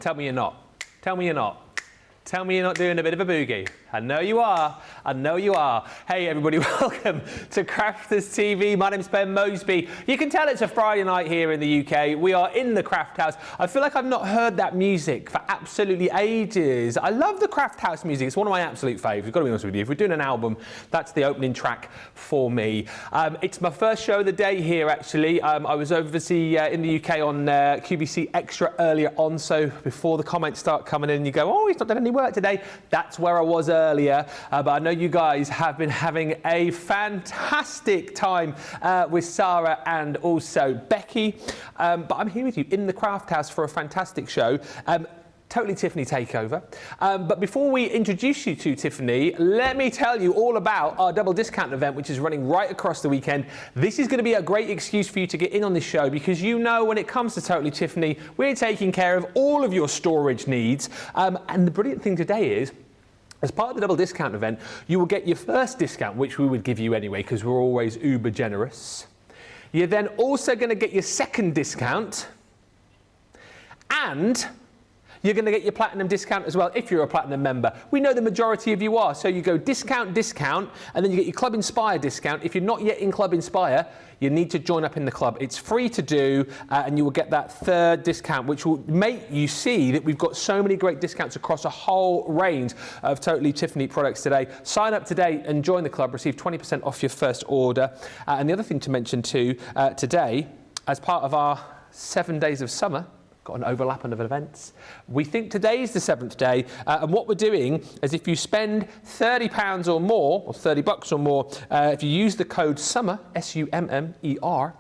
Tell me you're not. Tell me you're not. Tell me you're not doing a bit of a boogie. I know you are. I know you are. Hey everybody, welcome to Crafters TV. My name's Ben Moseby. You can tell it's a Friday night here in the UK. We are in the Craft House. I feel like I've not heard that music for absolutely ages. I love the Craft House music. It's one of my absolute faves. I've got to be honest with you. If we're doing an album, that's the opening track for me. It's my first show of the day here, actually. I was overseas in the UK on QVC Extra earlier on, so before the comments start coming in, you go, oh, he's not done any work today. That's where I was earlier, but I know you guys have been having a fantastic time with Sarah and also Becky, but I'm here with you in the Craft House for a fantastic show. Totally Tiffany Takeover. But before we introduce you to Tiffany, let me tell you all about our double discount event, which is running right across the weekend. This is going to be a great excuse for you to get in on this show because you know when it comes to Totally Tiffany, we're taking care of all of your storage needs. And the brilliant thing today is, as part of the double discount event, you will get your first discount, which we would give you anyway because we're always uber generous. You're then also going to get your second discount, and you're going to get your platinum discount as well if you're a platinum member. We know the majority of you are, so you go discount, discount, and then you get your Club Inspire discount. If you're not yet in Club Inspire, you need to join up in the club. It's free to do, and you will get that third discount, which will make you see that we've got so many great discounts across a whole range of Totally Tiffany products today. Sign up today and join the club. Receive 20% off your first order. And the other thing to mention too, today, as part of our 7 days of summer, got an overlap of events. We think today's the 7th day, and what we're doing is if you spend £30 or more, or $30 or more, if you use the code SUMMER, S-U-M-M-E-R,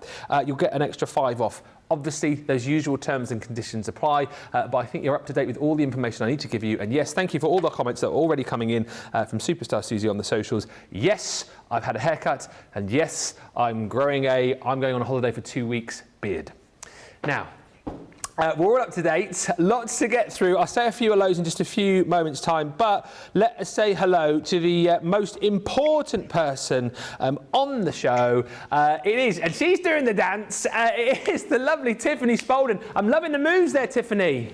you'll get an extra 5 off. Obviously, those usual terms and conditions apply, but I think you're up to date with all the information I need to give you. And yes, thank you for all the comments that are already coming in from Superstar Susie on the socials. Yes, I've had a haircut, and yes, I'm going on a holiday for 2 weeks beard. Now, we're all up to date, lots to get through. I'll say a few hellos in just a few moments' time, but let us say hello to the most important person on the show. It is, and she's doing the dance, it is the lovely Tiffany Spaulding. I'm loving the moves there, Tiffany.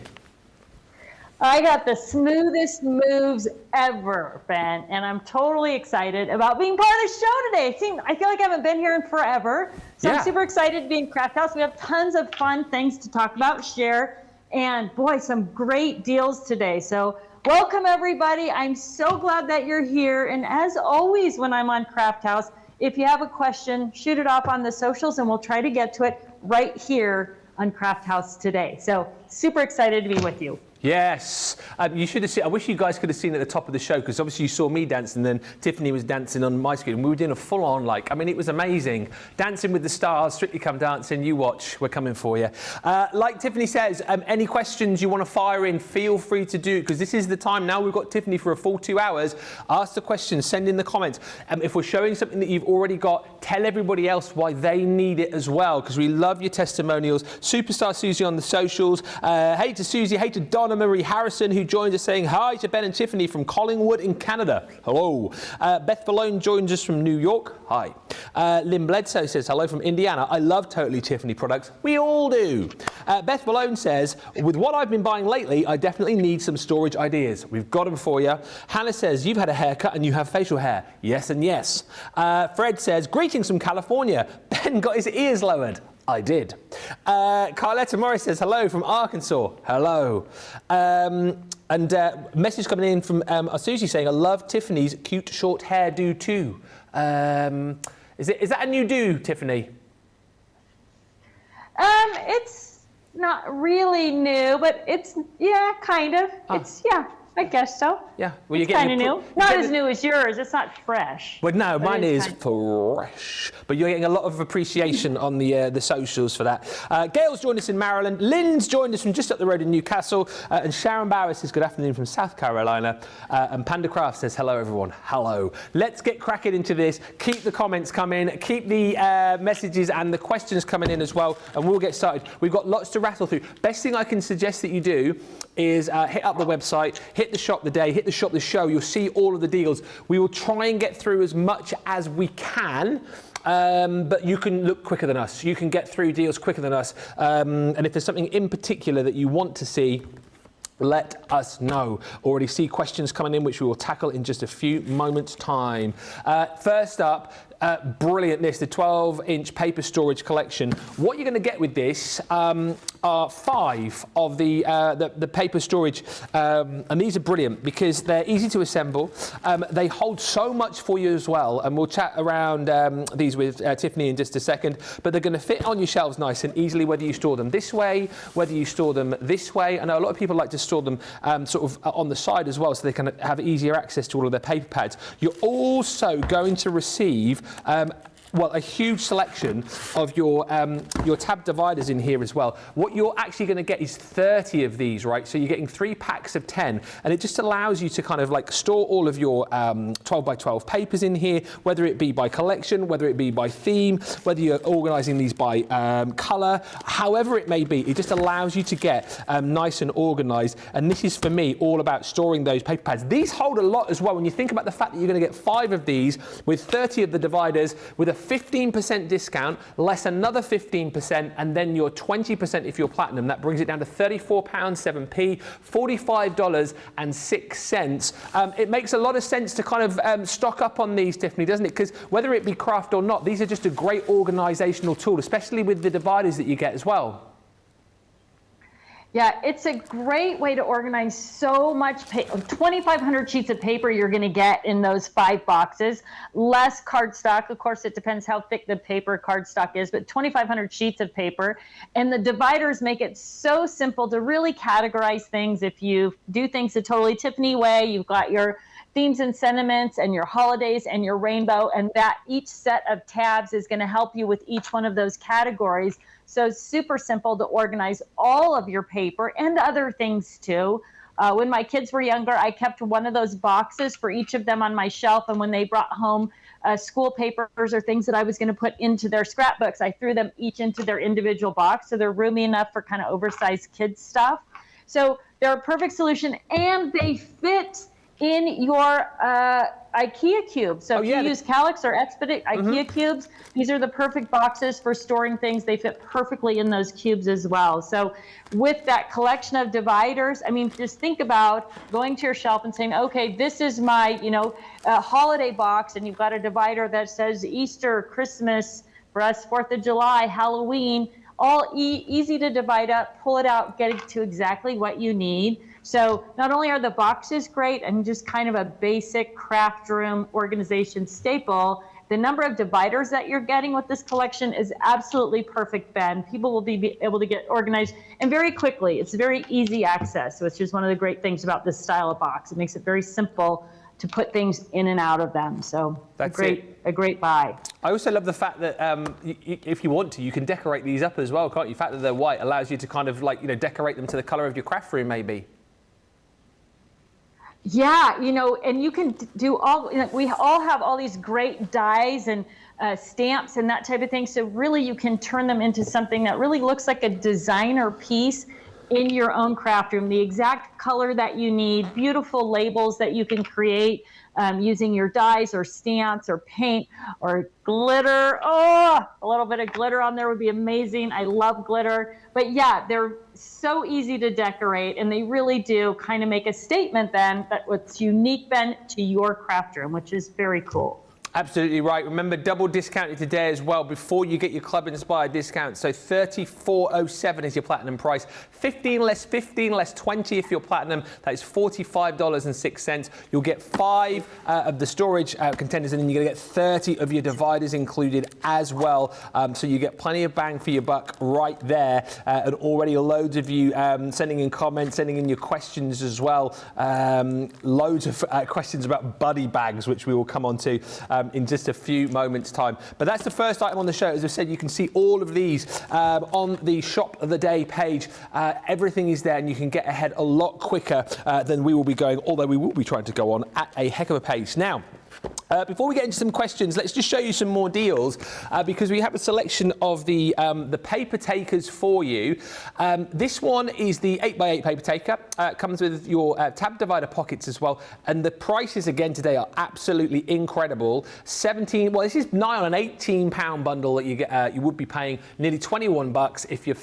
I got the smoothest moves ever, Ben, and I'm totally excited about being part of the show today. I feel like I haven't been here in forever, so yeah. I'm super excited to be in Craft House. We have tons of fun things to talk about, share, and boy, some great deals today. So welcome everybody. I'm so glad that you're here, and as always when I'm on Craft House, if you have a question, shoot it off on the socials and we'll try to get to it right here on Craft House today. So super excited to be with you. Yes, you should have seen. I wish you guys could have seen at the top of the show because obviously you saw me dancing, and then Tiffany was dancing on my screen, and we were doing a full-on, like, I mean, it was amazing. Dancing with the Stars, Strictly Come Dancing. You watch, we're coming for you. Like Tiffany says, any questions you want to fire in, feel free to do because this is the time now. We've got Tiffany for a full 2 hours. Ask the questions, send in the comments. If we're showing something that you've already got, tell everybody else why they need it as well because we love your testimonials. Superstar Susie on the socials. Hey to Susie, hey to Donna Marie Harrison, who joins us saying hi to Ben and Tiffany from Collingwood in Canada. Hello. Beth Malone joins us from New York. Hi. Lynn Bledsoe says hello from Indiana. I love Totally Tiffany products. We all do. Beth Malone says, with what I've been buying lately, I definitely need some storage ideas. We've got them for you. Hannah says, you've had a haircut and you have facial hair. Yes and yes. Fred says, greetings from California. Ben got his ears lowered. I did. Carletta Morris says, hello from Arkansas. Hello. Message coming in from Susie saying, I love Tiffany's cute short hairdo too. Is that a new do, Tiffany? It's not really new, but it's, yeah, kind of. It's, yeah. I guess so. Yeah. Well, it's kind of new. Not as new as yours. It's not fresh. Well, no, mine is fresh. But you're getting a lot of appreciation on the socials for that. Gail's joined us in Maryland. Lynn's joined us from just up the road in Newcastle. And Sharon Bauer says good afternoon from South Carolina. And Panda Craft says hello, everyone. Hello. Let's get cracking into this. Keep the comments coming. Keep the messages and the questions coming in as well. And we'll get started. We've got lots to rattle through. Best thing I can suggest that you do is hit up the website, hit the shop the day, hit the shop the show. You'll see all of the deals. We will try and get through as much as we can. But you can look quicker than us. You can get through deals quicker than us. And if there's something in particular that you want to see, let us know. Already see questions coming in, which we will tackle in just a few moments' time. First up, brilliant this, the 12-inch paper storage collection. What you're going to get with this are 5 of the paper storage, and these are brilliant because they're easy to assemble. They hold so much for you as well, and we'll chat around these with Tiffany in just a second, but they're going to fit on your shelves nice and easily, whether you store them this way, whether you store them this way. I know a lot of people like to store them sort of on the side as well, so they can have easier access to all of their paper pads. You're also going to receive well, a huge selection of your tab dividers in here as well. What you're actually going to get is 30 of these, right? So you're getting 3 packs of 10, and it just allows you to kind of like store all of your 12 by 12 papers in here, whether it be by collection, whether it be by theme, whether you're organizing these by color, however it may be. It just allows you to get nice and organized, and this is for me all about storing those paper pads. These hold a lot as well when you think about the fact that you're going to get 5 of these with 30 of the dividers with a 15% discount, less another 15%, and then your 20% if you're platinum. That brings it down to £34.07, $45.06. It makes a lot of sense to kind of stock up on these, Tiffany, doesn't it? Because whether it be craft or not, these are just a great organizational tool, especially with the dividers that you get as well. Yeah, it's a great way to organize so much 2,500 sheets of paper you're going to get in those 5 boxes, less cardstock. Of course, it depends how thick the paper cardstock is, but 2,500 sheets of paper. And the dividers make it so simple to really categorize things. If you do things the totally Tiffany way, you've got your themes and sentiments and your holidays and your rainbow, and that each set of tabs is going to help you with each one of those categories. So super simple to organize all of your paper and other things too. When my kids were younger, I kept one of those boxes for each of them on my shelf, and when they brought home school papers or things that I was going to put into their scrapbooks, I threw them each into their individual box, so they're roomy enough for kind of oversized kids stuff. So they're a perfect solution, and they fit in your IKEA cubes. So if you use Calyx or Expedite IKEA cubes, these are the perfect boxes for storing things. They fit perfectly in those cubes as well. So with that collection of dividers, I mean, just think about going to your shelf and saying, okay, this is my, holiday box, and you've got a divider that says Easter, Christmas, for us, 4th of July, Halloween, all easy to divide up, pull it out, get it to exactly what you need. So not only are the boxes great and just kind of a basic craft room organization staple, the number of dividers that you're getting with this collection is absolutely perfect, Ben. People will be able to get organized and very quickly. It's very easy access, which is one of the great things about this style of box. It makes it very simple to put things in and out of them. So that's a great buy. I also love the fact that if you want to, you can decorate these up as well, can't you? The fact that they're white allows you to kind of decorate them to the color of your craft room maybe. Yeah, and you can do we all have all these great dies and stamps and that type of thing. So really you can turn them into something that really looks like a designer piece in your own craft room, the exact color that you need, beautiful labels that you can create using your dies or stamps or paint or glitter. Oh, a little bit of glitter on there would be amazing. I love glitter. But yeah, they're so easy to decorate, and they really do kind of make a statement then that what's unique, Ben, to your craft room, which is very cool. Absolutely right. Remember, double discounted today as well before you get your Club Inspired discount. So $34.07 is your platinum price. 15 less 20 if you're platinum. That is $45.06. You'll get 5 of the storage containers, and then you're going to get 30 of your dividers included as well. So you get plenty of bang for your buck right there. And already loads of you sending in comments, sending in your questions as well. Loads of questions about buddy bags, which we will come on to in just a few moments' time. But that's the first item on the show. As I said, you can see all of these on the Shop of the Day page. Everything is there, and you can get ahead a lot quicker than we will be going, although we will be trying to go on at a heck of a pace. Now, Before we get into some questions, let's just show you some more deals because we have a selection of the paper takers for you. This one is the 8x8 paper taker. Comes with your tab divider pockets as well. And the prices again today are absolutely incredible. This is nigh on an £18 bundle that you get. You would be paying nearly 21 bucks. If you're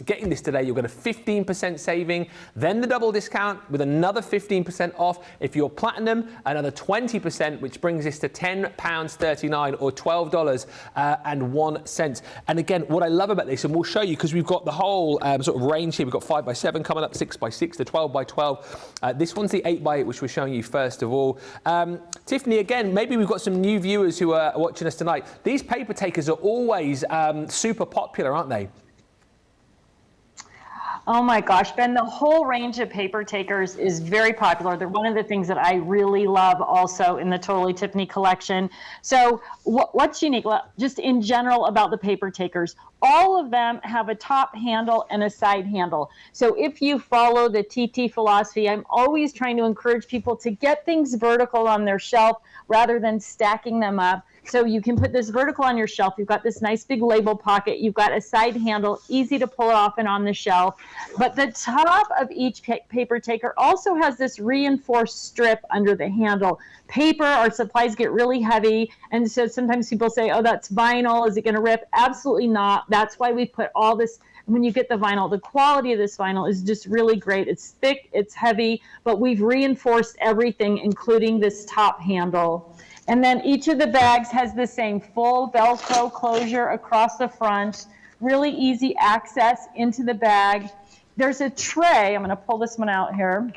getting this today, you'll get a 15% saving, then the double discount with another 15% off. If you're platinum, another 20%, which brings this to £10.39 or $12.01. And again, what I love about this, and we'll show you because we've got the whole sort of range here. We've got 5x7 coming up, 6x6, the 12x12. This one's the 8x8, which we're showing you first of all. Tiffany, again, maybe we've got some new viewers who are watching us tonight. These paper takers are always super popular, aren't they? Oh my gosh, Ben, the whole range of paper takers is very popular. They're one of the things that I really love also in the Totally Tiffany collection. So what's unique, just in general about the paper takers, all of them have a top handle and a side handle. So if you follow the TT philosophy, I'm always trying to encourage people to get things vertical on their shelf rather than stacking them up. So you can put this vertical on your shelf. You've got this nice big label pocket. You've got a side handle, easy to pull it off and on the shelf. But the top of each paper taker also has this reinforced strip under the handle. Paper or supplies get really heavy. And so sometimes people say, oh, that's vinyl. Is it going to rip? Absolutely not. That's why we put all this. When you get the vinyl, the quality of this vinyl is just really great. It's thick, it's heavy, but we've reinforced everything, including this top handle. And then each of the bags has the same full Velcro closure across the front, really easy access into the bag. There's a tray, I'm going to pull this one out here.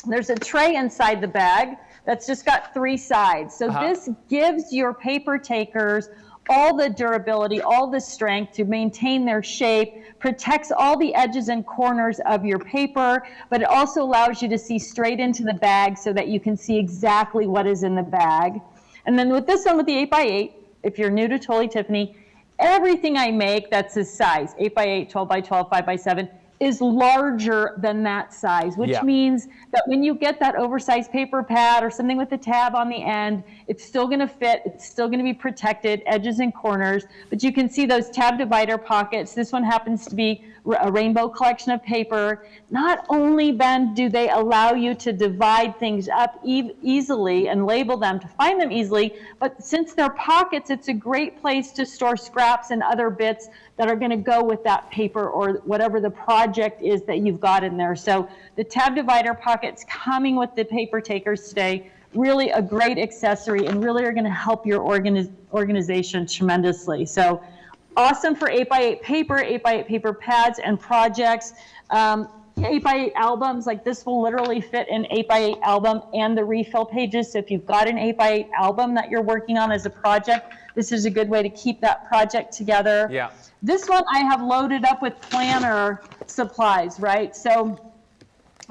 There's a tray inside the bag that's just got 3 sides. So this gives your paper takers all the durability, all the strength to maintain their shape, protects all the edges and corners of your paper, but it also allows you to see straight into the bag so that you can see exactly what is in the bag. And then with this one, with the 8x8, if you're new to Totally Tiffany, everything I make that's this size, 8x8, 12x12, 5x7, is larger than that size, which means that when you get that oversized paper pad or something with a tab on the end, it's still going to fit, it's still going to be protected, edges and corners, but you can see those tab divider pockets. This one happens to be a rainbow collection of paper. Not only, Ben, do they allow you to divide things up easily and label them to find them easily, but since they're pockets, it's a great place to store scraps and other bits that are going to go with that paper or whatever the project is that you've got in there. So the tab divider pockets coming with the paper takers today, really a great accessory and really are going to help your organization tremendously. So awesome for 8x8 paper, 8x8 paper pads and projects. 8x8 albums, like this will literally fit an 8x8 album and the refill pages. So if you've got an 8x8 album that you're working on as a project, this is a good way to keep that project together. Yeah. This one I have loaded up with planner supplies, right? So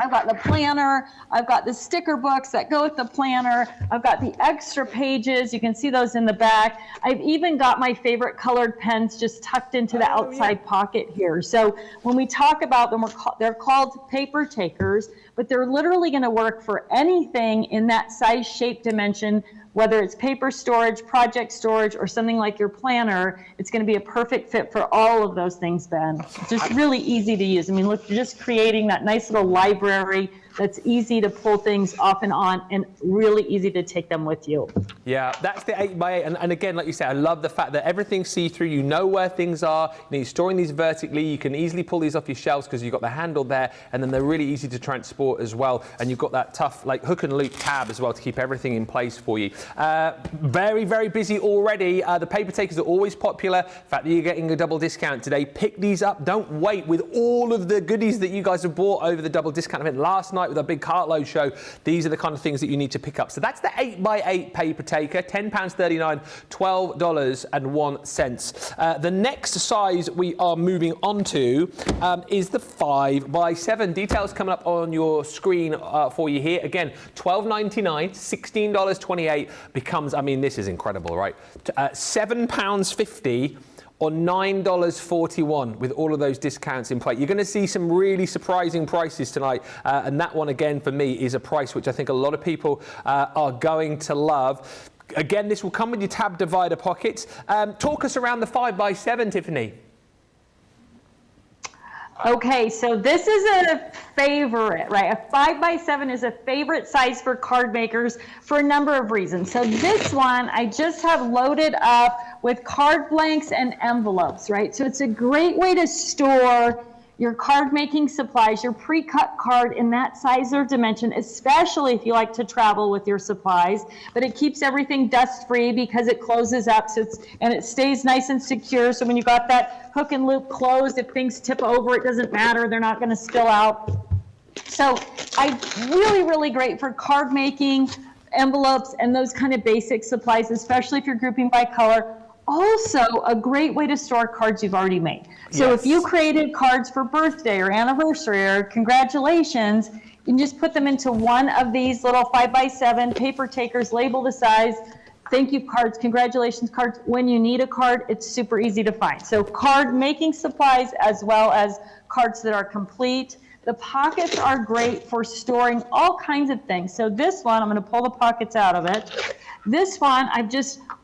I've got the planner, I've got the sticker books that go with the planner, I've got the extra pages, you can see those in the back. I've even got my favorite colored pens just tucked into the outside pocket here. So when we talk about them, they're called paper takers, but they're literally going to work for anything in that size, shape, dimension. Whether it's paper storage, project storage, or something like your planner, it's going to be a perfect fit for all of those things, Ben. It's just really easy to use. I mean, look, you're just creating that nice little library that's easy to pull things off and on and really easy to take them with you. Yeah, that's the 8x8. And again, like you said, I love the fact that everything's see-through. You know where things are. You're storing these vertically. You can easily pull these off your shelves because you've got the handle there, and then they're really easy to transport as well. And you've got that tough, like, hook and loop tab as well to keep everything in place for you. Very, very busy already. The paper takers are always popular. The fact that you're getting a double discount today, pick these up. Don't wait with all of the goodies that you guys have bought over the double discount event last night with our big cartload show. These are the kind of things that you need to pick up. So that's the 8x8 paper taker, £10.39, $12.01. The next size we are moving on to is the 5x7. Details coming up on your screen for you here. Again, $12.99, $16.28 becomes, I mean, this is incredible, right? £7.50 or $9.41 with all of those discounts in play. You're going to see some really surprising prices tonight, and that one again for me is a price which I think a lot of people are going to love. Again, this will come with your tab divider pockets. Talk us around the 5x7, Tiffany. Okay, so this is a favorite, right? A 5x7 is a favorite size for card makers for a number of reasons. So this one, I just have loaded up with card blanks and envelopes, right? So it's a great way to store your card making supplies, your pre-cut card in that size or dimension, especially if you like to travel with your supplies. But it keeps everything dust free because it closes up, so and it stays nice and secure. So when you got that hook and loop closed, if things tip over, it doesn't matter. They're not going to spill out. So really great for card making, envelopes, and those kind of basic supplies, especially if you're grouping by color. Also, a great way to store cards you've already made. So if you created cards for birthday or anniversary or congratulations, you can just put them into one of these little 5x7 paper takers, label the size, thank you cards, congratulations cards. When you need a card, it's super easy to find. So card making supplies as well as cards that are complete. The pockets are great for storing all kinds of things. So this one, I'm going to pull the pockets out of it. This one,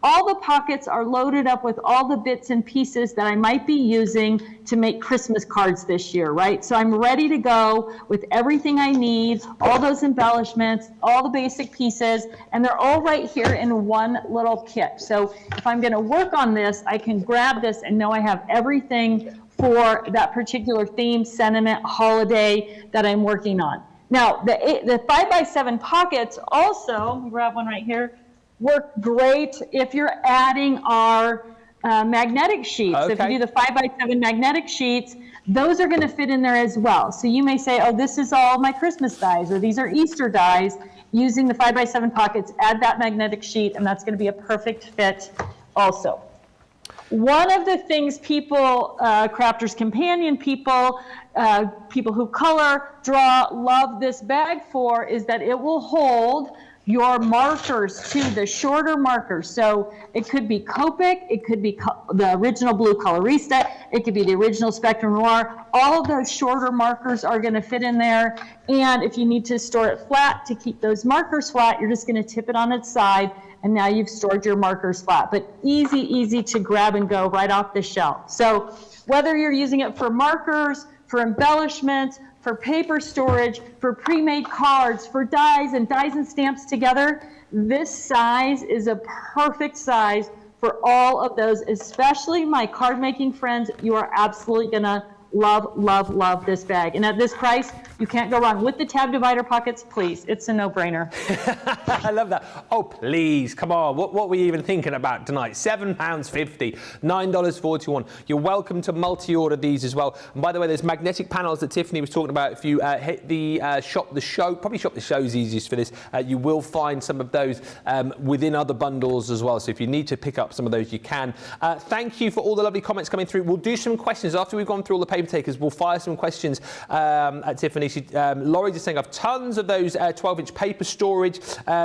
all the pockets are loaded up with all the bits and pieces that I might be using to make Christmas cards this year, right? So I'm ready to go with everything I need, all those embellishments, all the basic pieces, and they're all right here in one little kit. So if I'm going to work on this, I can grab this and know I have everything for that particular theme, sentiment, holiday that I'm working on. Now, the 5x7 pockets also, grab one right here, work great if you're adding our magnetic sheets. Okay. If you do the 5x7 magnetic sheets, those are going to fit in there as well. So you may say, oh, this is all my Christmas dies, or these are Easter dies. Using the 5x7 pockets, add that magnetic sheet, and that's going to be a perfect fit also. One of the things people, Crafter's Companion people, people who color, draw, love this bag for is that it will hold your markers to the shorter markers. So it could be Copic, it could be the original Blue Colorista, it could be the original Spectrum Noir. All of those shorter markers are going to fit in there. And if you need to store it flat to keep those markers flat, you're just going to tip it on its side, and now you've stored your markers flat. But easy to grab and go right off the shelf. So whether you're using it for markers, for embellishments, for paper storage, for pre-made cards, for dies and stamps together, this size is a perfect size for all of those, especially my card making friends. You are absolutely gonna love this bag. And at this price, you can't go wrong. With the tab divider pockets, please, it's a no-brainer. I love that. Oh, please, come on. What were you even thinking about tonight? £7.50, $9.41. You're welcome to multi-order these as well. And by the way, there's magnetic panels that Tiffany was talking about. If you hit the shop the show is easiest for this. You will find some of those within other bundles as well. So if you need to pick up some of those, you can. Thank you for all the lovely comments coming through. We'll do some questions after we've gone through all the paper takers. We'll fire some questions at Tiffany. Laurie just saying, I've tons of those 12-inch paper storage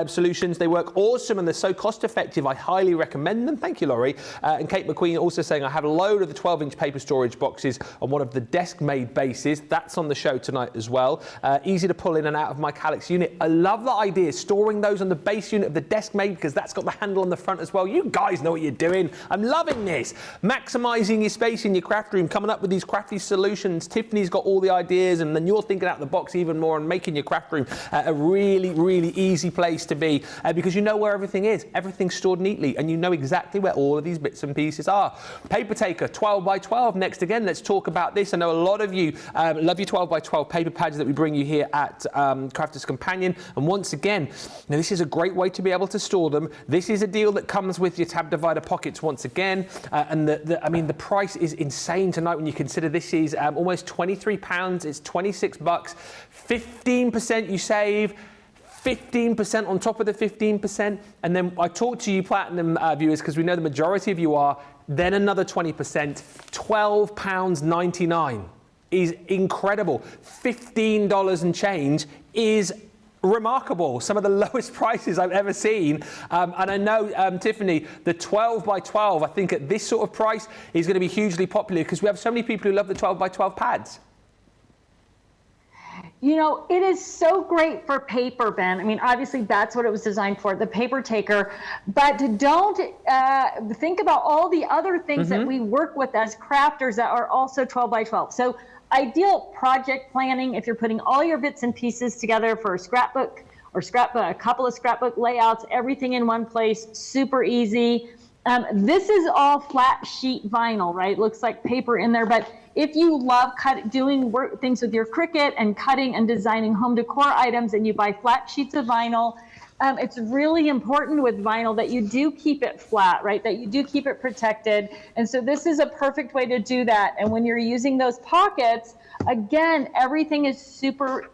solutions. They work awesome and they're so cost effective. I highly recommend them. Thank you, Laurie. And Kate McQueen also saying, I have a load of the 12-inch paper storage boxes on one of the desk-made bases. That's on the show tonight as well. Easy to pull in and out of my Calyx unit. I love the idea, storing those on the base unit of the desk-made, because that's got the handle on the front as well. You guys know what you're doing. I'm loving this. Maximizing your space in your craft room, coming up with these crafty solutions. Tiffany's got all the ideas, and then you're thinking out the box even more and making your craft room a really easy place to be, because you know where everything is. Everything's stored neatly and you know exactly where all of these bits and pieces are. Paper taker 12x12 next. Again, let's talk about this. I know a lot of you love your 12x12 paper pads that we bring you here at Crafter's Companion, and once again, now this is a great way to be able to store them. This is a deal that comes with your tab divider pockets once again, and the price is insane tonight when you consider this is almost £23. It's $26. 15% you save, 15% on top of the 15%, and then I talk to you platinum viewers, because we know the majority of you are, then another 20%, £12.99 is incredible. $15 and change is remarkable. Some of the lowest prices I've ever seen. And I know, Tiffany, the 12 by 12, I think at this sort of price is going to be hugely popular because we have so many people who love the 12 by 12 pads. You know, it is so great for paper, Ben. I mean, obviously that's what it was designed for, the paper taker. But don't think about all the other things that we work with as crafters that are also 12 by 12. So ideal project planning, if you're putting all your bits and pieces together for a scrapbook or a couple of scrapbook layouts, everything in one place, super easy. This is all flat sheet vinyl, right? Looks like paper in there, but if you love doing things with your Cricut and cutting and designing home decor items and you buy flat sheets of vinyl, it's really important with vinyl that you do keep it flat, right? That you do keep it protected. And so this is a perfect way to do that. And when you're using those pockets, again, everything is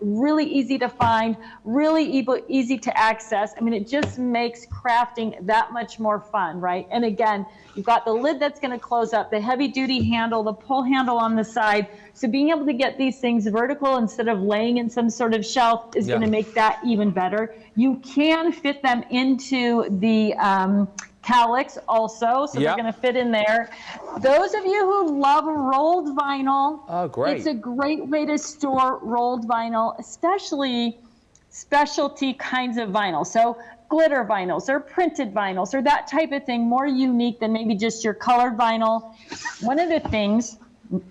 really easy to find, really easy to access. I mean, it just makes crafting that much more fun, right? And again, you've got the lid that's going to close up, the heavy duty handle, the pull handle on the side. So being able to get these things vertical instead of laying in some sort of shelf is going to make that even better. You can fit them into the calyx also, so they're going to fit in there. Those of you who love rolled vinyl, it's a great way to store rolled vinyl, especially specialty kinds of vinyl. So glitter vinyls or printed vinyls or that type of thing, more unique than maybe just your colored vinyl. One of the things,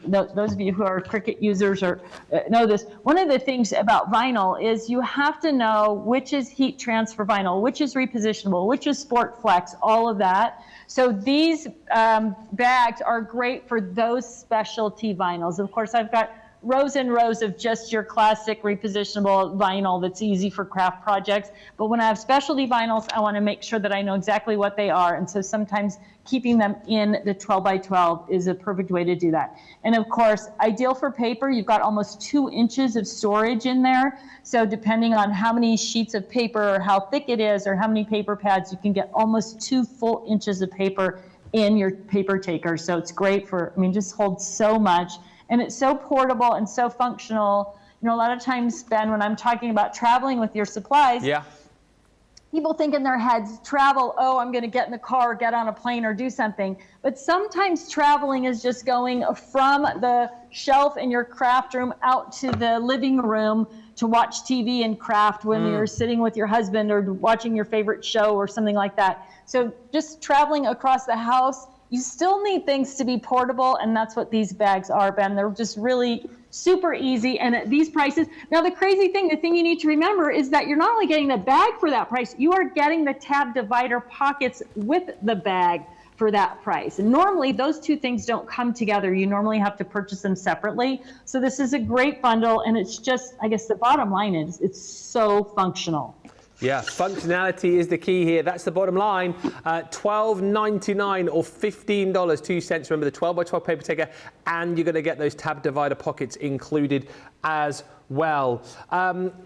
those of you who are Cricut users or know this, one of the things about vinyl is you have to know which is heat transfer vinyl, which is repositionable, which is sport flex, all of that. So these bags are great for those specialty vinyls. Of course, I've got rows and rows of just your classic repositionable vinyl that's easy for craft projects. But when I have specialty vinyls, I want to make sure that I know exactly what they are. And so sometimes keeping them in the 12 by 12 is a perfect way to do that. And of course, ideal for paper, you've got almost 2 inches of storage in there. So depending on how many sheets of paper or how thick it is or how many paper pads, you can get almost 2 full inches of paper in your paper taker. So it's great for, I mean, just holds so much. And it's so portable and so functional. You know, a lot of times, Ben, when I'm talking about traveling with your supplies, people think in their heads, travel, oh, I'm going to get in the car or get on a plane or do something. But sometimes traveling is just going from the shelf in your craft room out to the living room to watch TV and craft when you're sitting with your husband or watching your favorite show or something like that. So just traveling across the house, you still need things to be portable, and that's what these bags are, Ben. They're just really super easy, and at these prices. Now, the crazy thing, the thing you need to remember is that you're not only getting the bag for that price, you are getting the tab divider pockets with the bag for that price. And normally, those two things don't come together. You normally have to purchase them separately. So this is a great bundle, and it's just, I guess the bottom line is, it's so functional. Yeah, functionality is the key here. That's the bottom line. $12.99 or $15, 2 cents. Remember the 12 by 12 paper taker, and you're going to get those tab divider pockets included as well.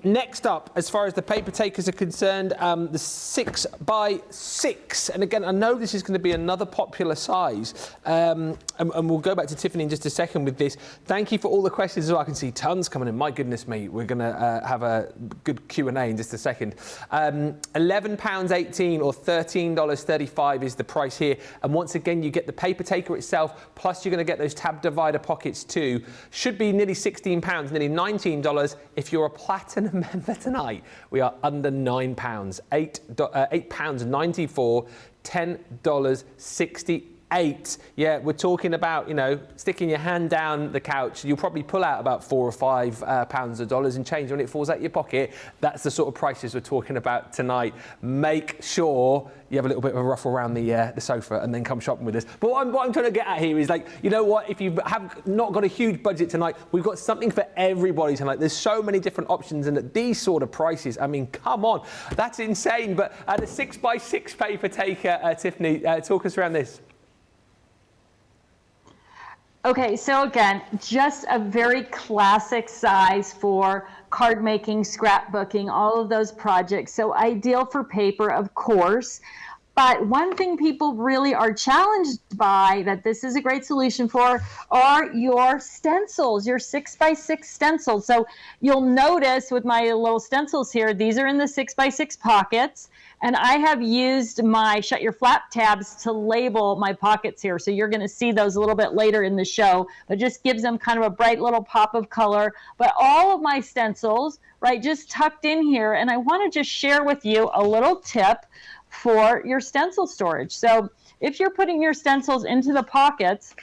Next up, as far as the paper takers are concerned, the 6 by 6. And again, I know this is going to be another popular size. And we'll go back to Tiffany in just a second with this. Thank you for all the questions as well. I can see tons coming in. My goodness me, we're going to have a good Q&A in just a second. £11.18 or $13.35 is the price here. And once again, you get the paper taker itself, plus you're going to get those tab divider pockets too. Should be nearly £16, nearly $19. If you're a platinum member tonight, we are under £9, £8.94, $10.68. Yeah, we're talking about, you know, sticking your hand down the couch. You'll probably pull out about £4 or £5 pounds of dollars and change when it falls out your pocket. That's the sort of prices we're talking about tonight. Make sure you have a little bit of a ruffle around the sofa and then come shopping with us. But what I'm trying to get at here is, like, you know what? If you have not got a huge budget tonight, we've got something for everybody tonight. There's so many different options, and at these sort of prices, I mean, come on, that's insane. But the 6 by 6 paper taker, Tiffany, talk us around this. Okay, so again, just a very classic size for card making, scrapbooking, all of those projects. So ideal for paper, of course. But one thing people really are challenged by that this is a great solution for are your stencils, your 6x6 stencils. So you'll notice with my little stencils here, these are in the 6x6 pockets. And I have used my Shut Your Flap tabs to label my pockets here. So you're going to see those a little bit later in the show, but just gives them kind of a bright little pop of color. But all of my stencils, right, just tucked in here. And I want to just share with you a little tip for your stencil storage. So if you're putting your stencils into the pockets,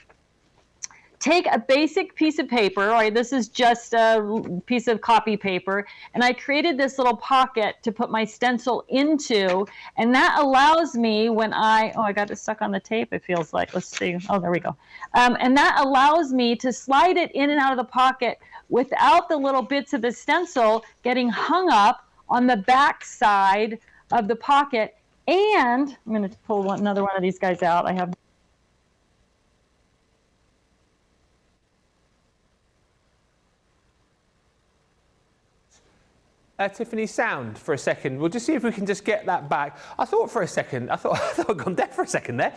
take a basic piece of paper, right? This is just a piece of copy paper. And I created this little pocket to put my stencil into. And that allows me when I got it stuck on the tape, it feels like. Let's see. Oh, there we go. And that allows me to slide it in and out of the pocket without the little bits of the stencil getting hung up on the back side of the pocket. And I'm going to pull another one of these guys out. I have Tiffany, sound for a second. We'll just see if we can just get that back. I thought for a second, I thought I'd gone deaf for a second there.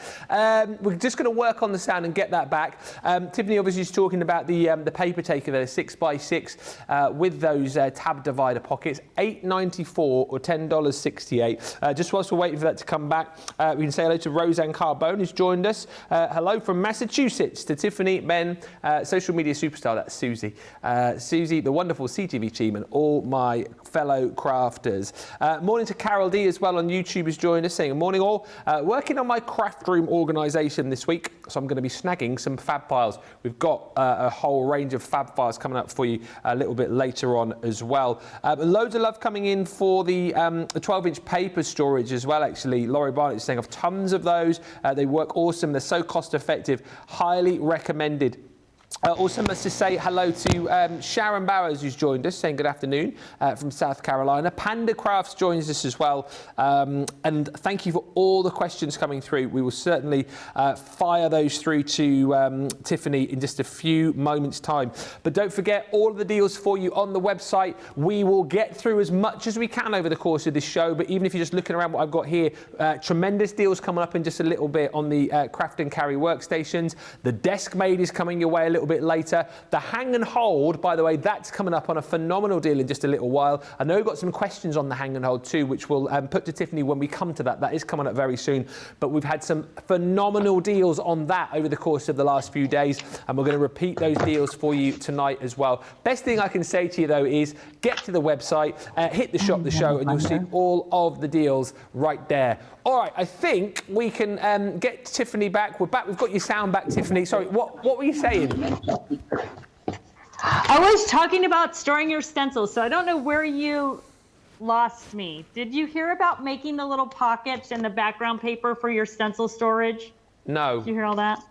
We're just going to work on the sound and get that back. Tiffany obviously is talking about the paper taker there, 6x6 with those tab divider pockets, $8.94 or $10.68. Just whilst we're waiting for that to come back, we can say hello to Roseanne Carbone, who's joined us. Hello from Massachusetts to Tiffany, Ben, social media superstar, that's Susie. Susie, the wonderful CTV team, and all my fellow crafters. Morning to Carol D as well on YouTube, who's joined us, saying morning all. Working on my craft room organisation this week, so I'm going to be snagging some fab files. We've got a whole range of fab files coming up for you a little bit later on as well. Loads of love coming in for the 12-inch paper storage as well, actually. Laurie Barnett is saying I've tons of those. They work awesome. They're so cost effective. Highly recommended. Also must just say hello to Sharon Bowers, who's joined us, saying good afternoon from South Carolina. Panda Crafts joins us as well. And thank you for all the questions coming through. We will certainly fire those through to Tiffany in just a few moments' time. But don't forget, all of the deals for you on the website. We will get through as much as we can over the course of this show. But even if you're just looking around what I've got here, tremendous deals coming up in just a little bit on the craft and carry workstations. The desk made is coming your way a little bit later. The hang and hold, by the way, that's coming up on a phenomenal deal in just a little while. I know we've got some questions on the hang and hold too, which we'll put to Tiffany when we come to that. That is coming up very soon. But we've had some phenomenal deals on that over the course of the last few days, and we're going to repeat those deals for you tonight as well. Best thing I can say to you though is get to the website, hit the shop the show, and you'll see all of the deals right there. All right, I think we can get Tiffany back. We're back. We've got your sound back, Tiffany. Sorry, what were you saying? I was talking about storing your stencils, so I don't know where you lost me. Did you hear about making the little pockets and the background paper for your stencil storage? No. Did you hear all that?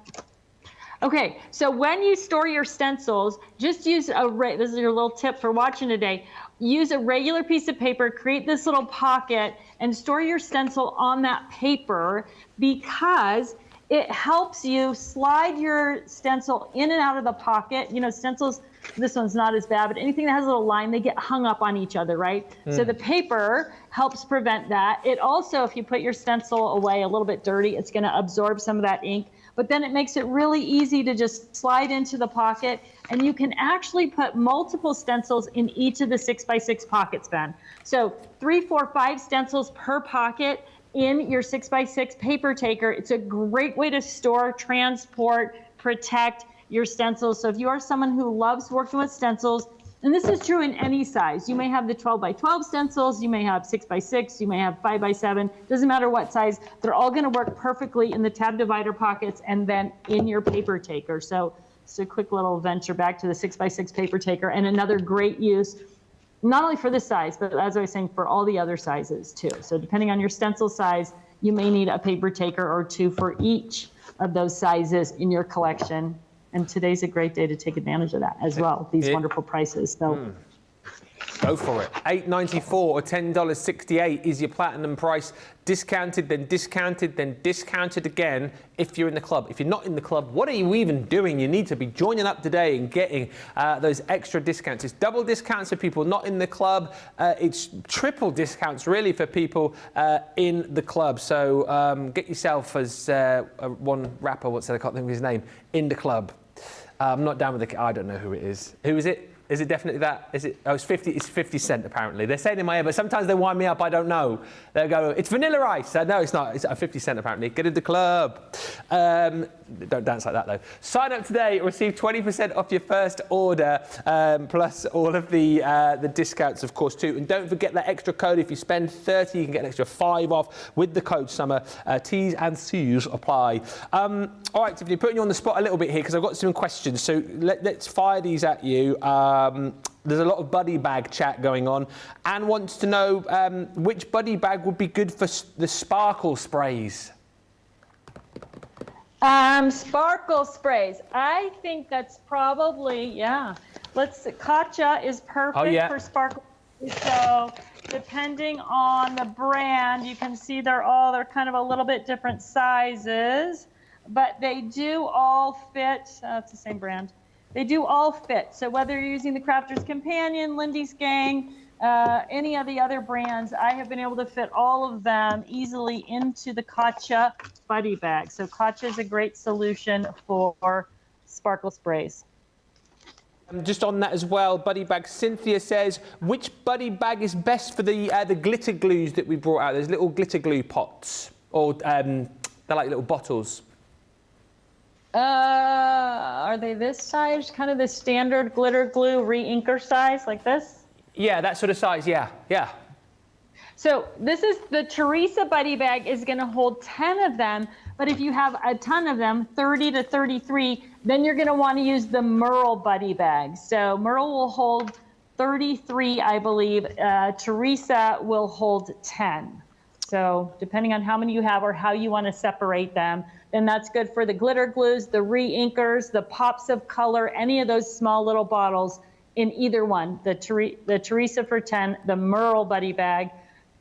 Okay, so when you store your stencils, just use this is your little tip for watching today. Use a regular piece of paper, create this little pocket, and store your stencil on that paper because it helps you slide your stencil in and out of the pocket. You know, stencils, this one's not as bad, but anything that has a little line, they get hung up on each other, right? So the paper helps prevent that. It also, if you put your stencil away a little bit dirty, it's going to absorb some of that ink. But then it makes it really easy to just slide into the pocket, and you can actually put multiple stencils in each of the 6x6 pockets, Ben. So 3, 4, 5 stencils per pocket in your 6x6 paper taker. It's a great way to store, transport, protect your stencils. So if you are someone who loves working with stencils, and this is true in any size. You may have the 12x12 stencils, you may have 6x6, you may have 5x7, doesn't matter what size. They're all gonna work perfectly in the tab divider pockets and then in your paper taker. So it's a quick little venture back to the 6x6 paper taker, and another great use, not only for this size, but as I was saying, for all the other sizes too. So depending on your stencil size, you may need a paper taker or two for each of those sizes in your collection. And today's a great day to take advantage of that as well, these wonderful prices. So Go for it. $8.94 or $10.68 is your platinum price. Discounted, then discounted, then discounted again if you're in the club. If you're not in the club, what are you even doing? You need to be joining up today and getting those extra discounts. It's double discounts for people not in the club. It's triple discounts really for people in the club. So get yourself as one rapper, I can't think of his name, in the club. I'm not down with I don't know who it is. Who is it? Is it definitely that? Is it? Oh, it's 50 Cent apparently. They're saying in my ear, but sometimes they wind me up. I don't know. They go, it's Vanilla Ice. No, it's not. It's 50 Cent apparently. Get in the club. Don't dance like that though. Sign up today. Receive 20% off your first order, plus all of the discounts, of course, too. And don't forget that extra code. If you spend 30, you can get an extra 5 off with the code SUMMER. T's and C's apply. All right, Tiffany, putting you on the spot a little bit here because I've got some questions. So let's fire these at you. There's a lot of buddy bag chat going on. Anne wants to know which buddy bag would be good for the sparkle sprays. Sparkle sprays. I think that's probably, Katja is perfect for sparkle. So depending on the brand, you can see they're kind of a little bit different sizes, but they do all fit. It's the same brand. They do all fit. So whether you're using the Crafter's Companion, Lindy's Gang, any of the other brands, I have been able to fit all of them easily into the Katja buddy bag. So Katja is a great solution for sparkle sprays. Just on that as well, buddy bag. Cynthia says, which buddy bag is best for the glitter glues that we brought out? There's little glitter glue pots, or they're like little bottles. Are they this size? Kind of the standard glitter glue re-inker size, like this? Yeah, that sort of size, yeah. So this is the Teresa buddy bag is going to hold 10 of them, but if you have a ton of them, 30 to 33, then you're going to want to use the Merle buddy bag. So Merle will hold 33, I believe. Teresa will hold 10. So depending on how many you have or how you want to separate them, then that's good for the glitter glues, the re-inkers, the pops of color, any of those small little bottles in either one. The Teresa for 10, the Merle buddy bag.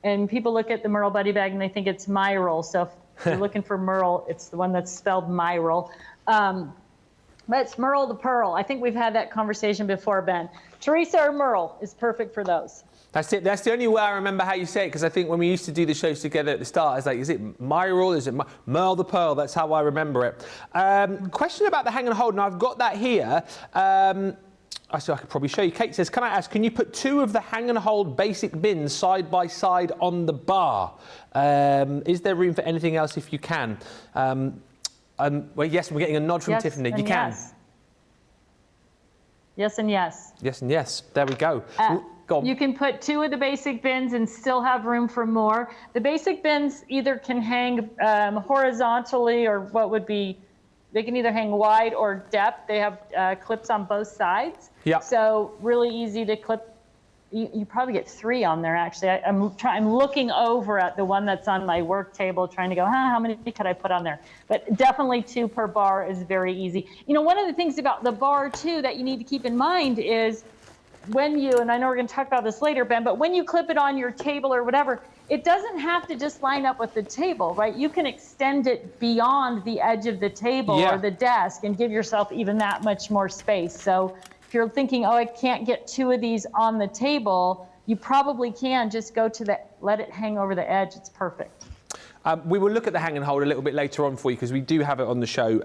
And people look at the Merle buddy bag and they think it's Myrle. So if you're looking for Merle, it's the one that's spelled Myrle. But it's Merle the Pearl. I think we've had that conversation before, Ben. Teresa or Merle is perfect for those. That's it. That's the only way I remember how you say it, because I think when we used to do the shows together at the start, I was like, is it Myrle? Is it Merle the Pearl? That's how I remember it. Question about the hang and hold. Now, I've got that here. I could probably show you. Kate says, can I ask, can you put 2 of the hang and hold basic bins side by side on the bar? Is there room for anything else if you can? Well, yes, we're getting a nod from Tiffany. You can. Yes. Yes and yes. Yes and yes. There we go. Go on. You can put 2 of the basic bins and still have room for more. The basic bins either can hang horizontally or they can either hang wide or depth. They have clips on both sides. Yeah. So really easy to clip. You probably get 3 on there actually. I'm looking over at the one that's on my work table trying to go, how many could I put on there? But definitely 2 per bar is very easy. You know, one of the things about the bar too that you need to keep in mind is when you, and I know we're going to talk about this later, Ben, but when you clip it on your table or whatever, it doesn't have to just line up with the table, right? You can extend it beyond the edge of the table or the desk and give yourself even that much more space. So if you're thinking, I can't get 2 of these on the table, you probably can just go to let it hang over the edge. It's perfect. We will look at the hang and hold a little bit later on for you because we do have it on the show.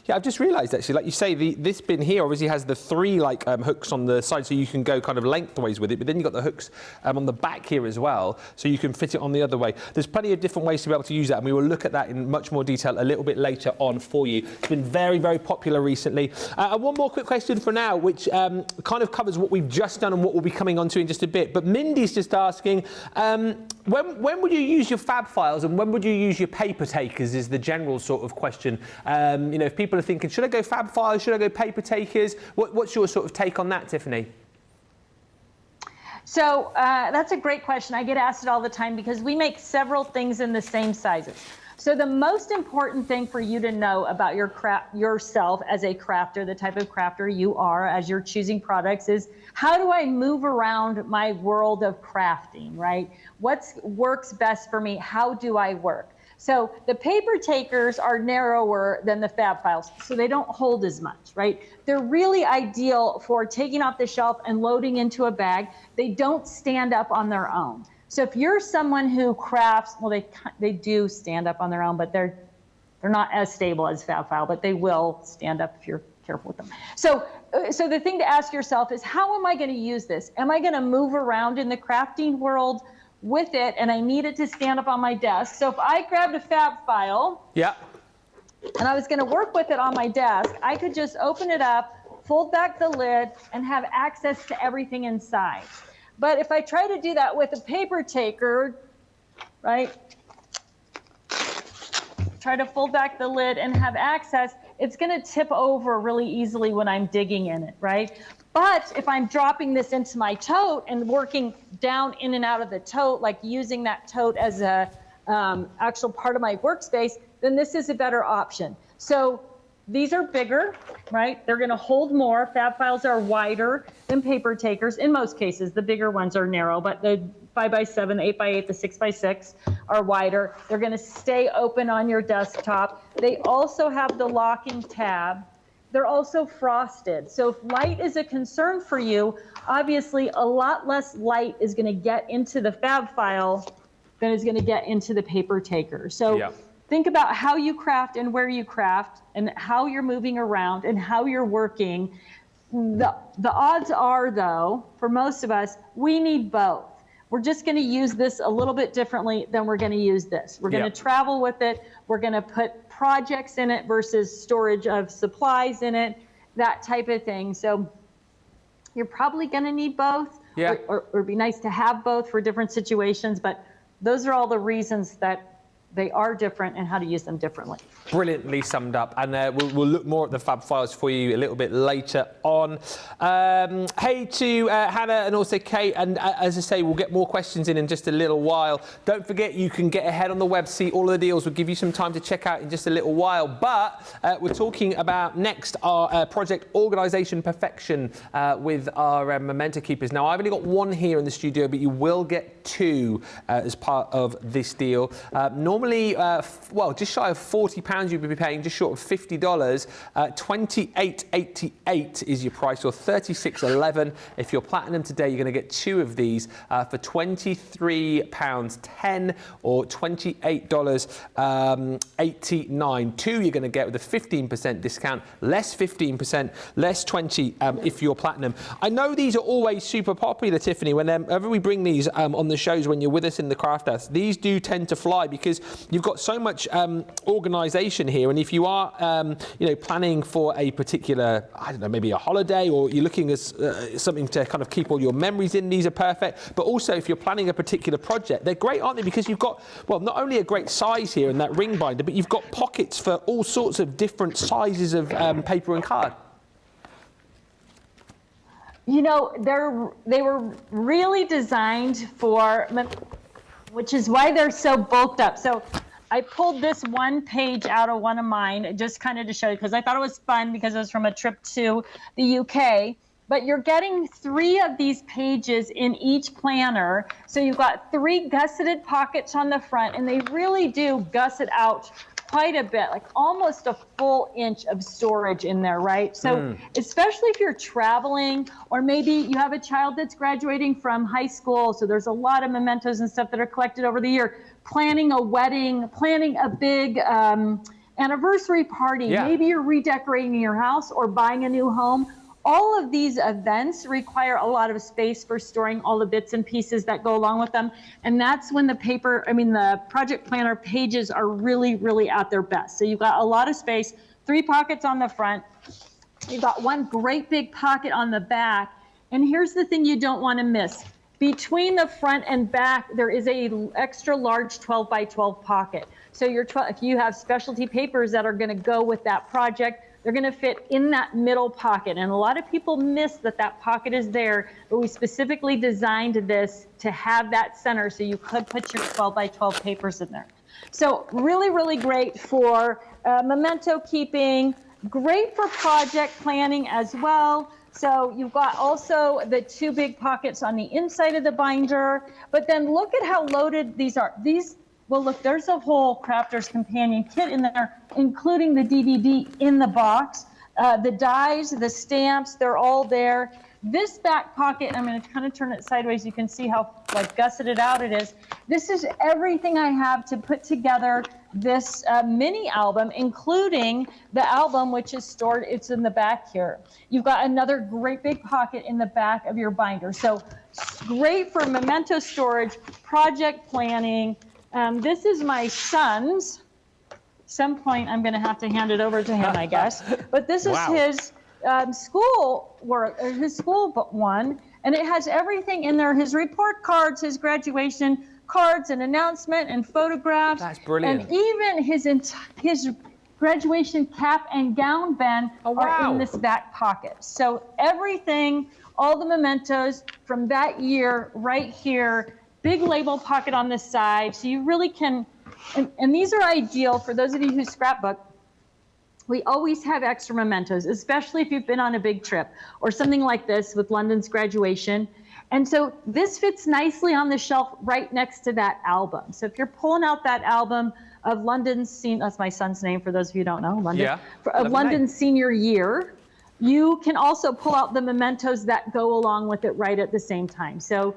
I've just realised actually, like you say, this bin here obviously has the 3 hooks on the side, so you can go kind of lengthways with it. But then you've got the hooks on the back here as well, so you can fit it on the other way. There's plenty of different ways to be able to use that, and we will look at that in much more detail a little bit later on for you. It's been very, very popular recently. And one more quick question for now, which kind of covers what we've just done and what we'll be coming on to in just a bit. But Mindy's just asking, when would you use your fab files and when would you use your paper takers is the general sort of question. If people are thinking, should I go fab files, should I go paper takers? What's your sort of take on that, Tiffany? So that's a great question. I get asked it all the time because we make several things in the same sizes. So the most important thing for you to know about yourself as a crafter, the type of crafter you are as you're choosing products, is how do I move around my world of crafting, right? What works best for me? How do I work? So the paper takers are narrower than the fab files, so they don't hold as much, right? They're really ideal for taking off the shelf and loading into a bag. They don't stand up on their own. So if you're someone who crafts, well, they do stand up on their own, but they're not as stable as fab file, but they will stand up if you're careful with them. So the thing to ask yourself is, how am I going to use this? Am I going to move around in the crafting world with it, and I need it to stand up on my desk? So if I grabbed a fab file, yeah, and I was going to work with it on my desk, I could just open it up, fold back the lid, and have access to everything inside. But if I try to do that with a paper taker, right, try to fold back the lid and have access, it's going to tip over really easily when I'm digging in it, right? But if I'm dropping this into my tote and working down in and out of the tote, like using that tote as a actual part of my workspace, then this is a better option. So these are bigger, right? They're going to hold more. Fab files are wider than paper takers. In most cases, the bigger ones are narrow, but the 5x7, the 8x8, the 6x6 are wider. They're going to stay open on your desktop. They also have the locking tab. They're also frosted. So if light is a concern for you, obviously a lot less light is going to get into the fab file than is going to get into the paper taker. So think about how you craft and where you craft and how you're moving around and how you're working. The odds are, though, for most of us, we need both. We're just going to use this a little bit differently than we're going to use this. We're going to travel with it. We're going to put projects in it versus storage of supplies in it, that type of thing. So you're probably going to need both, or it'd be nice to have both for different situations, but those are all the reasons that they are different and how to use them differently. Brilliantly summed up. And we'll look more at the fab files for you a little bit later on. Hey to Hannah and also Kate. And as I say, we'll get more questions in just a little while. Don't forget, you can get ahead on the web, see all of the deals. We'll give you some time to check out in just a little while. But we're talking about next our project Organisation Perfection with our Memento keepers. Now, I've only got one here in the studio, but you will get two as part of this deal. Normally, well, just shy of £40 you'd be paying, just short of $50. $28.88 is your price, or $36.11. If you're platinum today, you're going to get two of these for £23.10 or $28.89. Two you're going to get with a 15% discount, less 15%, less 20 if you're platinum. I know these are always super popular, Tiffany. Whenever we bring these on the shows, when you're with us in the craft house, these do tend to fly because you've got so much organisation here, and if you are, planning for a particular, I don't know, maybe a holiday, or you're looking at something to kind of keep all your memories in, these are perfect. But also, if you're planning a particular project, they're great, aren't they? Because you've got, well, not only a great size here in that ring binder, but you've got pockets for all sorts of different sizes of paper and card. You know, they were really designed for, which is why they're so bulked up. So I pulled this one page out of one of mine just kind of to show you, because I thought it was fun because it was from a trip to the UK. But you're getting 3 of these pages in each planner. So you've got 3 gusseted pockets on the front, and they really do gusset out quite a bit, like almost a full inch of storage in there, right? So especially if you're traveling, or maybe you have a child that's graduating from high school, so there's a lot of mementos and stuff that are collected over the year, planning a wedding, planning a big anniversary party, maybe you're redecorating your house or buying a new home. All of these events require a lot of space for storing all the bits and pieces that go along with them. And that's when the project planner pages are really, really at their best. So you've got a lot of space, 3 pockets on the front. You've got one great big pocket on the back. And here's the thing you don't want to miss. Between the front and back, there is a extra large 12 by 12 pocket. So if you have specialty papers that are going to go with that project, they're going to fit in that middle pocket. And a lot of people miss that pocket is there, but we specifically designed this to have that center so you could put your 12 by 12 papers in there. So really, really great for memento keeping, great for project planning as well. So you've got also the 2 big pockets on the inside of the binder, but then look at how loaded these are. Well, look, there's a whole Crafter's Companion kit in there, including the DVD in the box. The dies, the stamps, they're all there. This back pocket, I'm going to kind of turn it sideways. You can see how like gusseted out it is. This is everything I have to put together this mini album, including the album, which is stored. It's in the back here. You've got another great big pocket in the back of your binder. So great for memento storage, project planning. This is my son's. Some point I'm going to have to hand it over to him, I guess. But this is his school work, or his school one, and it has everything in there: his report cards, his graduation cards, and announcement, and photographs. That's brilliant. And even his graduation cap and gown, Ben, are in this back pocket. So everything, all the mementos from that year, right here. Big label pocket on this side, so you really can. And these are ideal for those of you who scrapbook. We always have extra mementos, especially if you've been on a big trip or something like this with London's graduation. And so this fits nicely on the shelf right next to that album. So if you're pulling out that album of London's senior, that's my son's name for those of you who don't know, London, of London's senior year, you can also pull out the mementos that go along with it right at the same time. So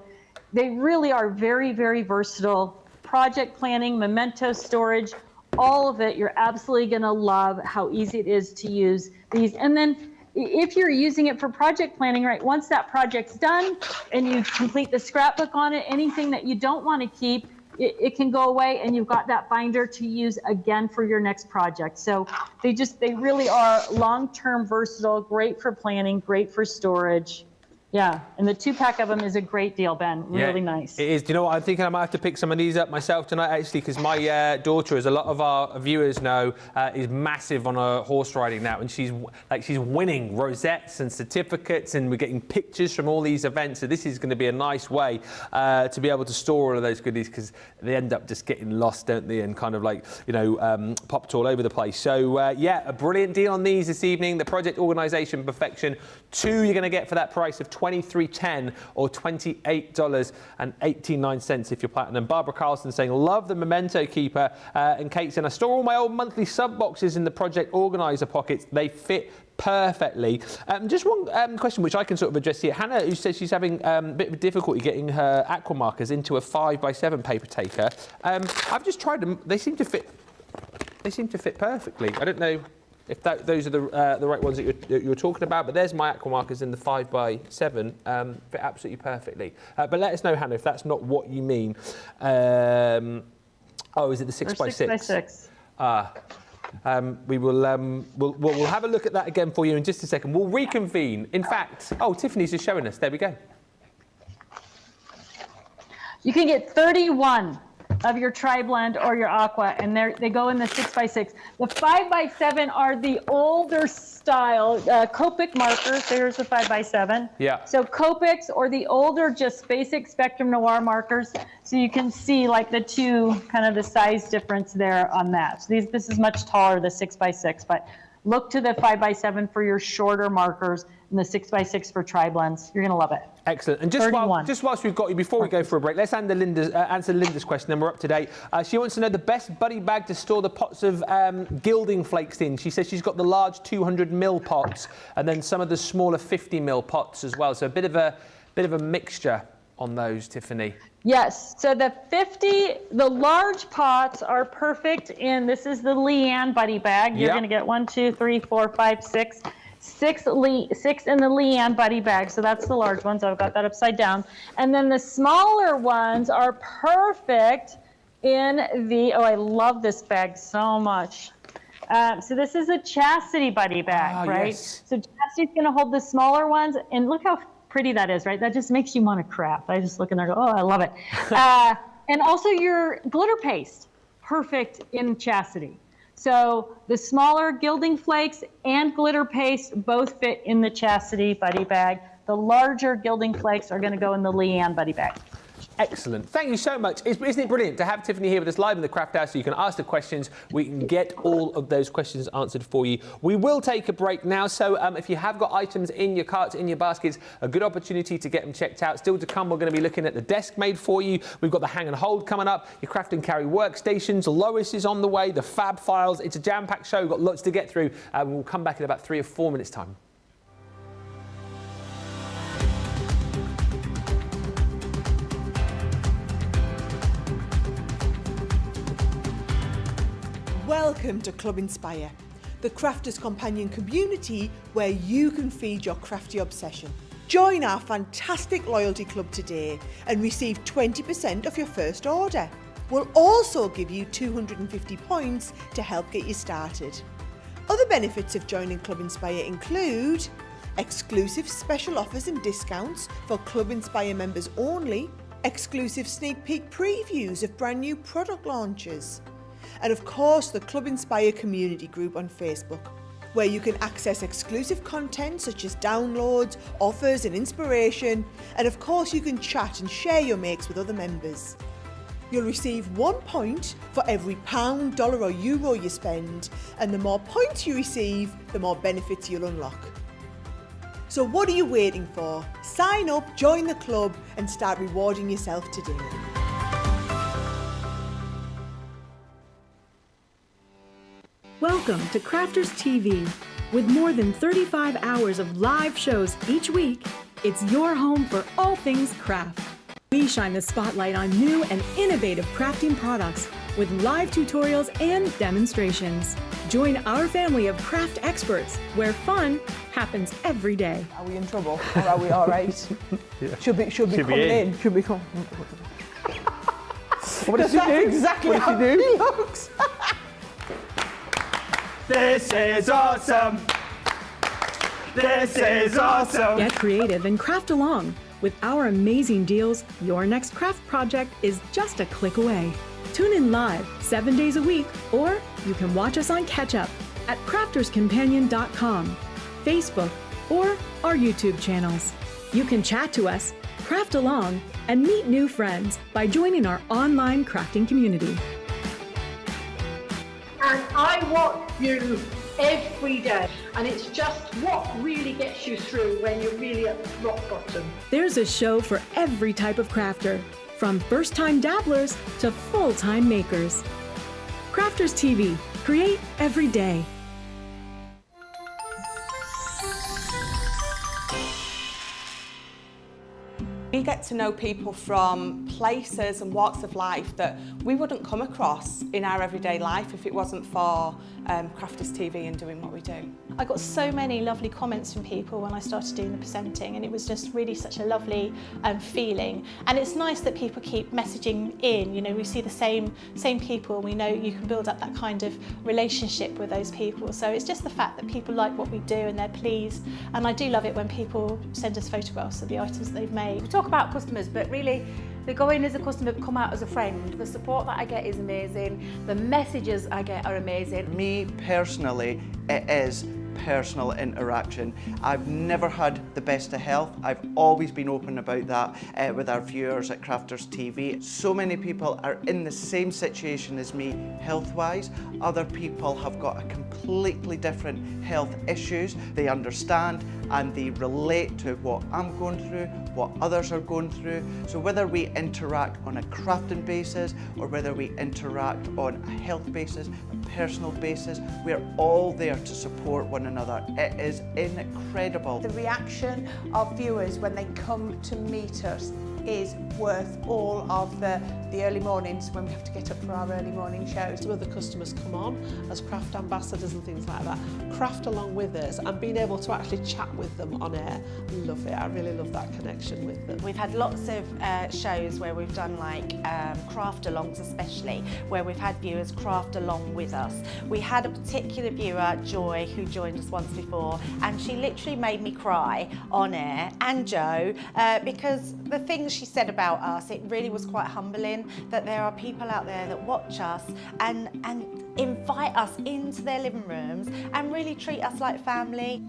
they really are very, very versatile. Project planning, memento storage, all of it. You're absolutely going to love how easy it is to use these. And then if you're using it for project planning, right, once that project's done and you complete the scrapbook on it, anything that you don't want to keep, it can go away, and you've got that binder to use again for your next project. So they really are long-term versatile, great for planning, great for storage. Yeah, and the 2-pack of them is a great deal, Ben. Really nice. It is. Do you know what? I'm thinking I might have to pick some of these up myself tonight, actually, because my daughter, as a lot of our viewers know, is massive on her horse riding now, and she's winning rosettes and certificates, and we're getting pictures from all these events. So this is going to be a nice way to be able to store all of those goodies, because they end up just getting lost, don't they, and kind of like, popped all over the place. So yeah, a brilliant deal on these this evening. The Project Organisation Perfection 2 you're going to get for that price of $23.10 or $28.89 if you're platinum. Barbara Carlson saying, love the Memento Keeper. And Kate saying, I store all my old monthly sub boxes in the Project Organiser pockets. They fit perfectly. Just one question which I can sort of address here. Hannah, who says she's having a bit of difficulty getting her aqua markers into a 5x7 paper taker. I've just tried them. They seem to fit. They seem to fit perfectly. I don't know if those are the right ones that you're talking about, but there's my aqua markers in the 5x7, fit absolutely perfectly. But let us know, Hannah, if that's not what you mean. Oh, is it the 6x6? 6x6. We will we'll have a look at that again for you in just a second. We'll reconvene. In fact, Tiffany's just showing us. There we go. You can get 31 of your tri-blend or your aqua, and they go in the 6x6. The 5x7 are the older style Copic markers. There's the 5x7. Yeah. So Copics, or the older just basic Spectrum Noir markers. So you can see like the two, kind of the size difference there on that. So this is much taller, the 6x6, but look to the 5x7 for your shorter markers and the 6x6 for tri-blends. You're gonna love it. Excellent. And just whilst we've got you, before we go for a break, let's answer Linda's question, and we're up to date. She wants to know the best buddy bag to store the pots of gilding flakes in. She says she's got the large 200ml pots and then some of the smaller 50ml pots as well. So a bit of a mixture on those, Tiffany. Yes, so the large pots are perfect in, this is the Leanne buddy bag. You're gonna get 1, 2, 3, 4, 5, 6 in the Leanne buddy bag. So that's the large ones. I've got that upside down. And then the smaller ones are perfect in the, I love this bag so much. So this is a Chastity buddy bag, right? Yes. So Chastity's gonna hold the smaller ones, and look how pretty that is, right? That just makes you want to craft. I just look in there and go, I love it. And also your glitter paste, perfect in Chastity. So the smaller gilding flakes and glitter paste both fit in the Chastity buddy bag. The larger gilding flakes are going to go in the Leanne buddy bag. Excellent. Thank you so much. Isn't it brilliant to have Tiffany here with us live in the Craft House so you can ask the questions. We can get all of those questions answered for you. We will take a break now, so if you have got items in your carts, in your baskets, a good opportunity to get them checked out. Still to come, we're going to be looking at the desk made for you. We've got the hang and hold coming up, your craft and carry workstations. Lois is on the way, the fab files. It's a jam-packed show. We've got lots to get through. We'll come back in about 3 or 4 minutes' time. Welcome to Club Inspire, the crafters' companion community where you can feed your crafty obsession. Join our fantastic loyalty club today and receive 20% of your first order. We'll also give you 250 points to help get you started. Other benefits of joining Club Inspire include exclusive special offers and discounts for Club Inspire members only, exclusive sneak peek previews of brand new product launches, and of course the Club Inspire community group on Facebook, where you can access exclusive content such as downloads, offers and inspiration, and of course you can chat and share your makes with other members. You'll receive 1 point for every £1, dollar or euro you spend, and the more points you receive, the more benefits you'll unlock. So what are you waiting for? Sign up, join the club and start rewarding yourself today. Welcome to Crafters TV. With more than 35 hours of live shows each week, it's your home for all things craft. We shine the spotlight on new and innovative crafting products with live tutorials and demonstrations. Join our family of craft experts where fun happens every day. Are we in trouble or are we all right? Yeah. Should be coming in. Should be coming. What does she do? Exactly how he looks. This is awesome! This is awesome! Get creative and craft along. With our amazing deals, your next craft project is just a click away. Tune in live 7 days a week, or you can watch us on Catch Up at crafterscompanion.com, Facebook, or our YouTube channels. You can chat to us, craft along, and meet new friends by joining our online crafting community. And I watch you every day, and it's just what really gets you through when you're really at rock bottom. There's a show for every type of crafter, from first-time dabblers to full-time makers. Crafters TV, create every day. We get to know people from places and walks of life that we wouldn't come across in our everyday life if it wasn't for Crafters TV and doing what we do. I got so many lovely comments from people when I started doing the presenting, and it was just really such a lovely feeling. And it's nice that people keep messaging in. You know, we see the same people. We know you can build up that kind of relationship with those people. So it's just the fact that people like what we do and they're pleased. And I do love it when people send us photographs of the items that they've made. We talk about customers, but really they go in as a customer but come out as a friend. The support that I get is amazing. The messages I get are amazing. Me personally, it is personal interaction. I've never had the best of health. I've always been open about that with our viewers at Crafters TV. So many people are in the same situation as me health-wise. Other people have got a completely different health issues. They understand and they relate to what I'm going through, what others are going through. So whether we interact on a crafting basis or whether we interact on a health basis, a personal basis, we're all there to support one another. It is incredible. The reaction of viewers when they come to meet us is worth all of the early mornings when we have to get up for our early morning shows. Some of the customers come on as craft ambassadors and things like that, craft along with us, and being able to actually chat with them on air. I love it. I really love that connection with them. We've had lots of shows where we've done like craft alongs, especially where we've had viewers craft along with us. We had a particular viewer, Joy, who joined us once before, and she literally made me cry on air, and Joe, because the things she said about us, it really was quite humbling that there are people out there that watch us and invite us into their living rooms and really treat us like family.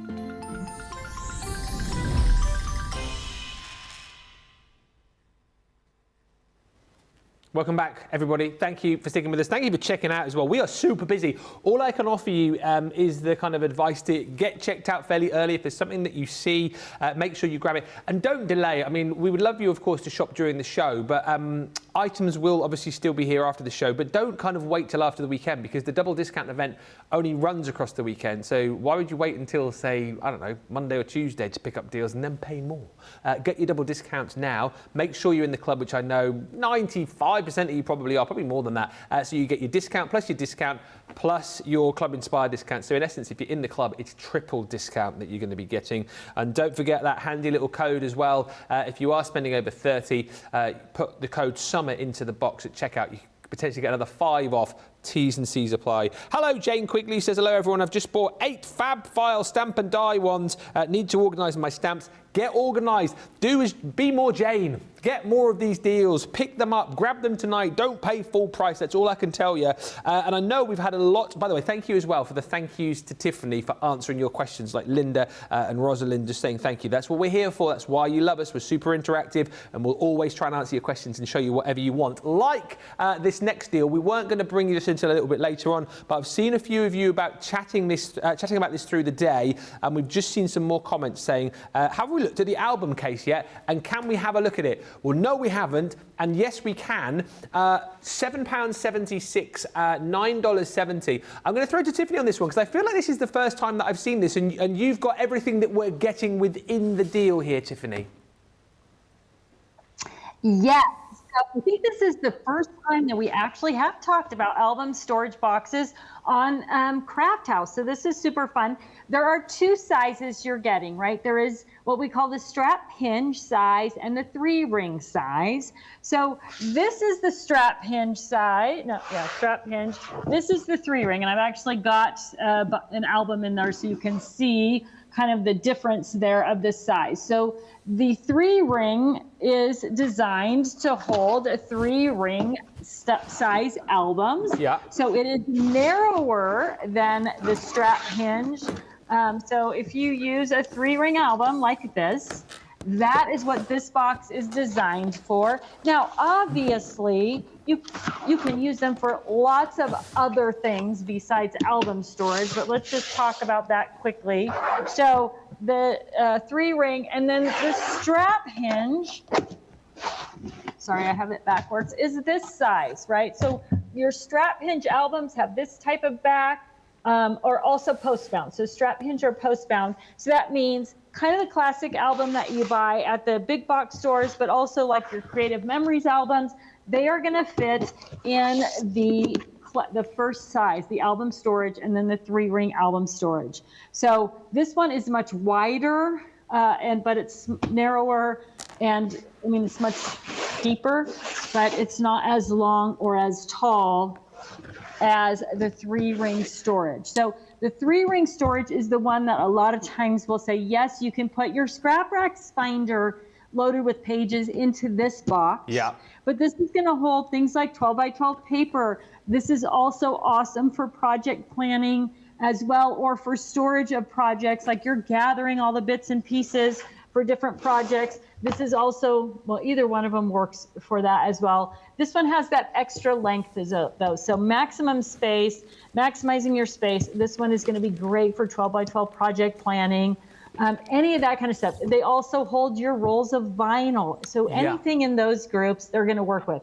Welcome back, everybody. Thank you for sticking with us. Thank you for checking out as well. We are super busy. All I can offer you is the kind of advice to get checked out fairly early. If there's something that you see, make sure you grab it. And don't delay. I mean, we would love you, of course, to shop during the show, but items will obviously still be here after the show. But don't kind of wait till after the weekend, because the double discount event only runs across the weekend. So why would you wait until, say, I don't know, Monday or Tuesday to pick up deals and then pay more? Get your double discounts now. Make sure you're in the club, which I know 95% of you probably are, probably more than that. So you get your discount plus your Club Inspired discount. So in essence, if you're in the club, it's triple discount that you're going to be getting. And don't forget that handy little code as well. If you are spending over 30, put the code SUMMER into the box at checkout. You could potentially get another 5 off. T's and C's apply. Hello, Jane Quigley says, hello, everyone. I've just bought 8 fab file stamp and die ones. Need to organise my stamps. Get organised. Be more Jane. Get more of these deals. Pick them up. Grab them tonight. Don't pay full price. That's all I can tell you. And I know we've had a lot. By the way, thank you as well for the thank yous to Tiffany for answering your questions, like Linda and Rosalind just saying thank you. That's what we're here for. That's why you love us. We're super interactive, and we'll always try and answer your questions and show you whatever you want. Like this next deal, we weren't going to bring you this until a little bit later on, but I've seen a few of you about chatting about this through the day, and we've just seen some more comments saying, have we looked at the album case yet, and can we have a look at it? Well, no, we haven't, and yes, we can. £7.76, $9.70. I'm going to throw to Tiffany on this one, because I feel like this is the first time that I've seen this, and you've got everything that we're getting within the deal here, Tiffany. Yes. I think this is the first time that we actually have talked about album storage boxes on Craft House. So this is super fun. There are 2 sizes you're getting, right? There is what we call the strap hinge size and the 3-ring size. So this is the strap hinge size. Strap hinge. This is the 3-ring, and I've actually got an album in there so you can see kind of the difference there of this size. So the 3-ring is designed to hold 3-ring size albums. Yeah. So it is narrower than the strap hinge. So if you use a 3-ring album like this, that is what this box is designed for. Now, obviously, you can use them for lots of other things besides album storage, but let's just talk about that quickly. So the 3-ring, and then the strap hinge, sorry, I have it backwards, is this size, right? So your strap hinge albums have this type of back, or also post-bound. So strap hinge or post-bound. So that means kind of the classic album that you buy at the big box stores, but also like your Creative Memories albums. They are going to fit in the first size, the album storage, and then the 3-ring album storage. So this one is much wider, but it's narrower, and I mean it's much deeper, but it's not as long or as tall as the 3-ring storage. So the 3-ring storage is the one that a lot of times will say, yes, you can put your scrap rack binder loaded with pages into this box. Yeah. But this is going to hold things like 12 by 12 paper. This is also awesome for project planning as well, or for storage of projects, like you're gathering all the bits and pieces for different projects. This is also, well, either one of them works for that as well. This one has that extra length though. So maximum space, maximizing your space. This one is going to be great for 12 by 12 project planning. Any of that kind of stuff. They also hold your rolls of vinyl. So anything in those groups, they're going to work with.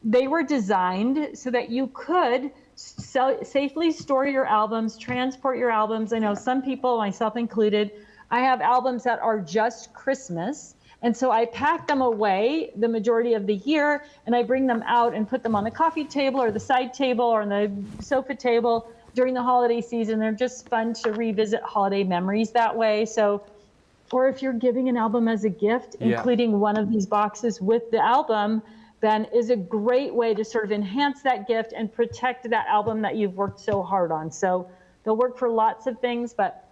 They were designed so that you could safely store your albums, transport your albums. I know some people, myself included, I have albums that are just Christmas. And so I pack them away the majority of the year, and I bring them out and put them on the coffee table or the side table or on the sofa table during the holiday season. They're just fun to revisit holiday memories that way. So, or if you're giving an album as a gift, including one of these boxes with the album, then is a great way to sort of enhance that gift and protect that album that you've worked so hard on. So they'll work for lots of things, but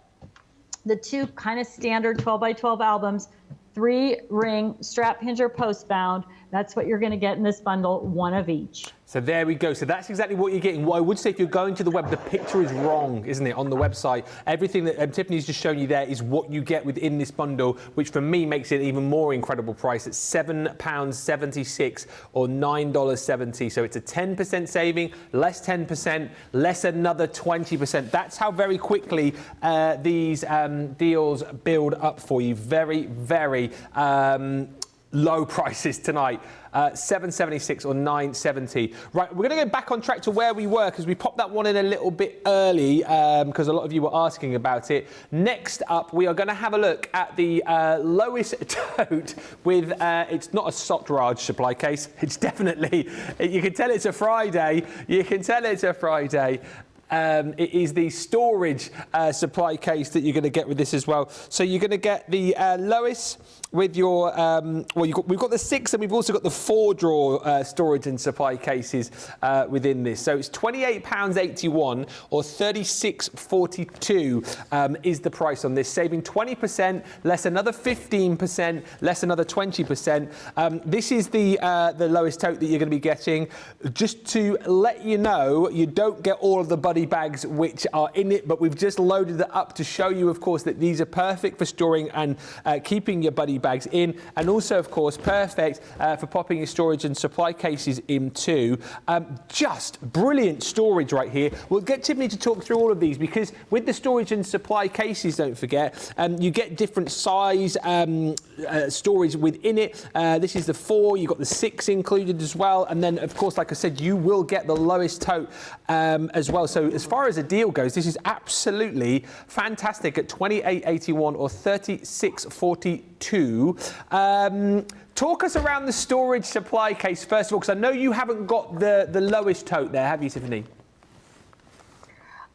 the 2 kind of standard 12 by 12 albums, 3-ring strap hinge or post bound. That's what you're going to get in this bundle, one of each. So there we go. So that's exactly what you're getting. What I would say, if you're going to the web, the picture is wrong, isn't it, on the website? Everything that Tiffany's just shown you there is what you get within this bundle, which for me makes it an even more incredible price at £7.76 or $9.70. So it's a 10% saving, less 10%, less another 20%. That's how very quickly these deals build up for you. Very, very low prices tonight. $7.76 or $9.70. Right, we're going to go back on track to where we were because we popped that one in a little bit early because a lot of you were asking about it. Next up, we are going to have a look at the lowest tote with, it's not a Sotraj supply case. It's definitely, you can tell it's a Friday. You can tell it's a Friday. It is the storage supply case that you're going to get with this as well. So you're going to get the lowest with your, we've got the 6 and we've also got the 4 drawer storage and supply cases within this. So it's £28.81 or $36.42 is the price on this, saving 20%, less another 15%, less another 20%. This is the lowest tote that you're going to be getting. Just to let you know, you don't get all of the buddy bags which are in it, but we've just loaded it up to show you, of course, that these are perfect for storing and keeping your buddy bags in, and also, of course, perfect for popping your storage and supply cases into. Just brilliant storage right here. We'll get Tiffany to talk through all of these because with the storage and supply cases, don't forget, you get different size storage within it. This is the 4, you've got the 6 included as well, and then, of course, like I said, you will get the lowest tote as well. So as far as a deal goes, this is absolutely fantastic at $28.81 or $36.42. Talk us around the storage supply case first of all, because I know you haven't got the lowest tote there, have you, Tiffany?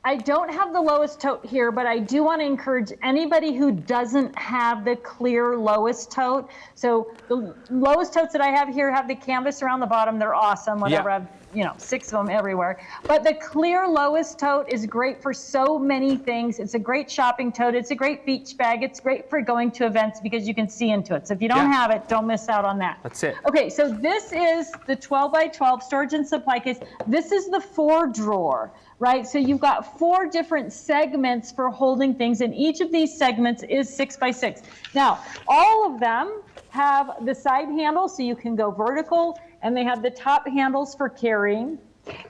I don't have the lowest tote here, but I do want to encourage anybody who doesn't have the clear lowest tote. So the lowest totes that I have here have the canvas around the bottom. They're awesome, whatever. Yeah. I've 6 of them everywhere. But the clear lowest tote is great for so many things. It's a great shopping tote. It's a great beach bag. It's great for going to events because you can see into it. So if you don't have it, don't miss out on that. That's it. Okay, so this is the 12 by 12 storage and supply case. This is the 4 drawer. Right, so you've got 4 different segments for holding things, and each of these segments is 6 by 6. Now, all of them have the side handles so you can go vertical, and they have the top handles for carrying.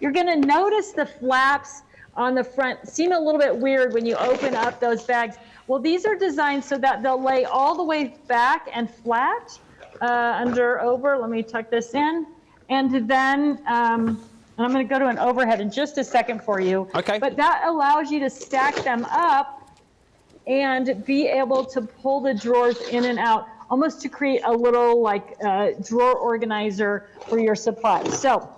You're going to notice the flaps on the front seem a little bit weird when you open up those bags. Well, these are designed so that they'll lay all the way back and flat, over. Let me tuck this in, and then I'm going to go to an overhead in just a second for you. Okay. But that allows you to stack them up and be able to pull the drawers in and out, almost to create a little drawer organizer for your supplies. So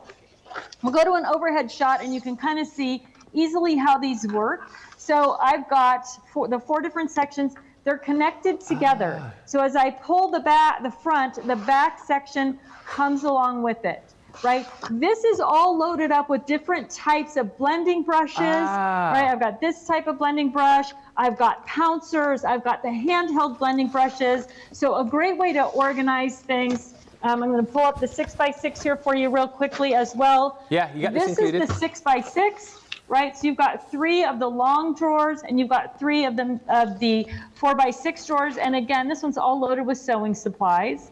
we'll go to an overhead shot and you can kind of see easily how these work. So I've got the 4 different sections. They're connected together. So as I pull the back section comes along with it. Right, this is all loaded up with different types of blending brushes. Right, I've got this type of blending brush. I've got pouncers. I've got the handheld blending brushes. So a great way to organize things. I'm going to pull up the 6 by 6 here for you real quickly as well. Yeah, you got this included. This is the 6 by 6. Right, so you've got 3 of the long drawers, and you've got 3 of the 4 by 6 drawers. And again, this one's all loaded with sewing supplies.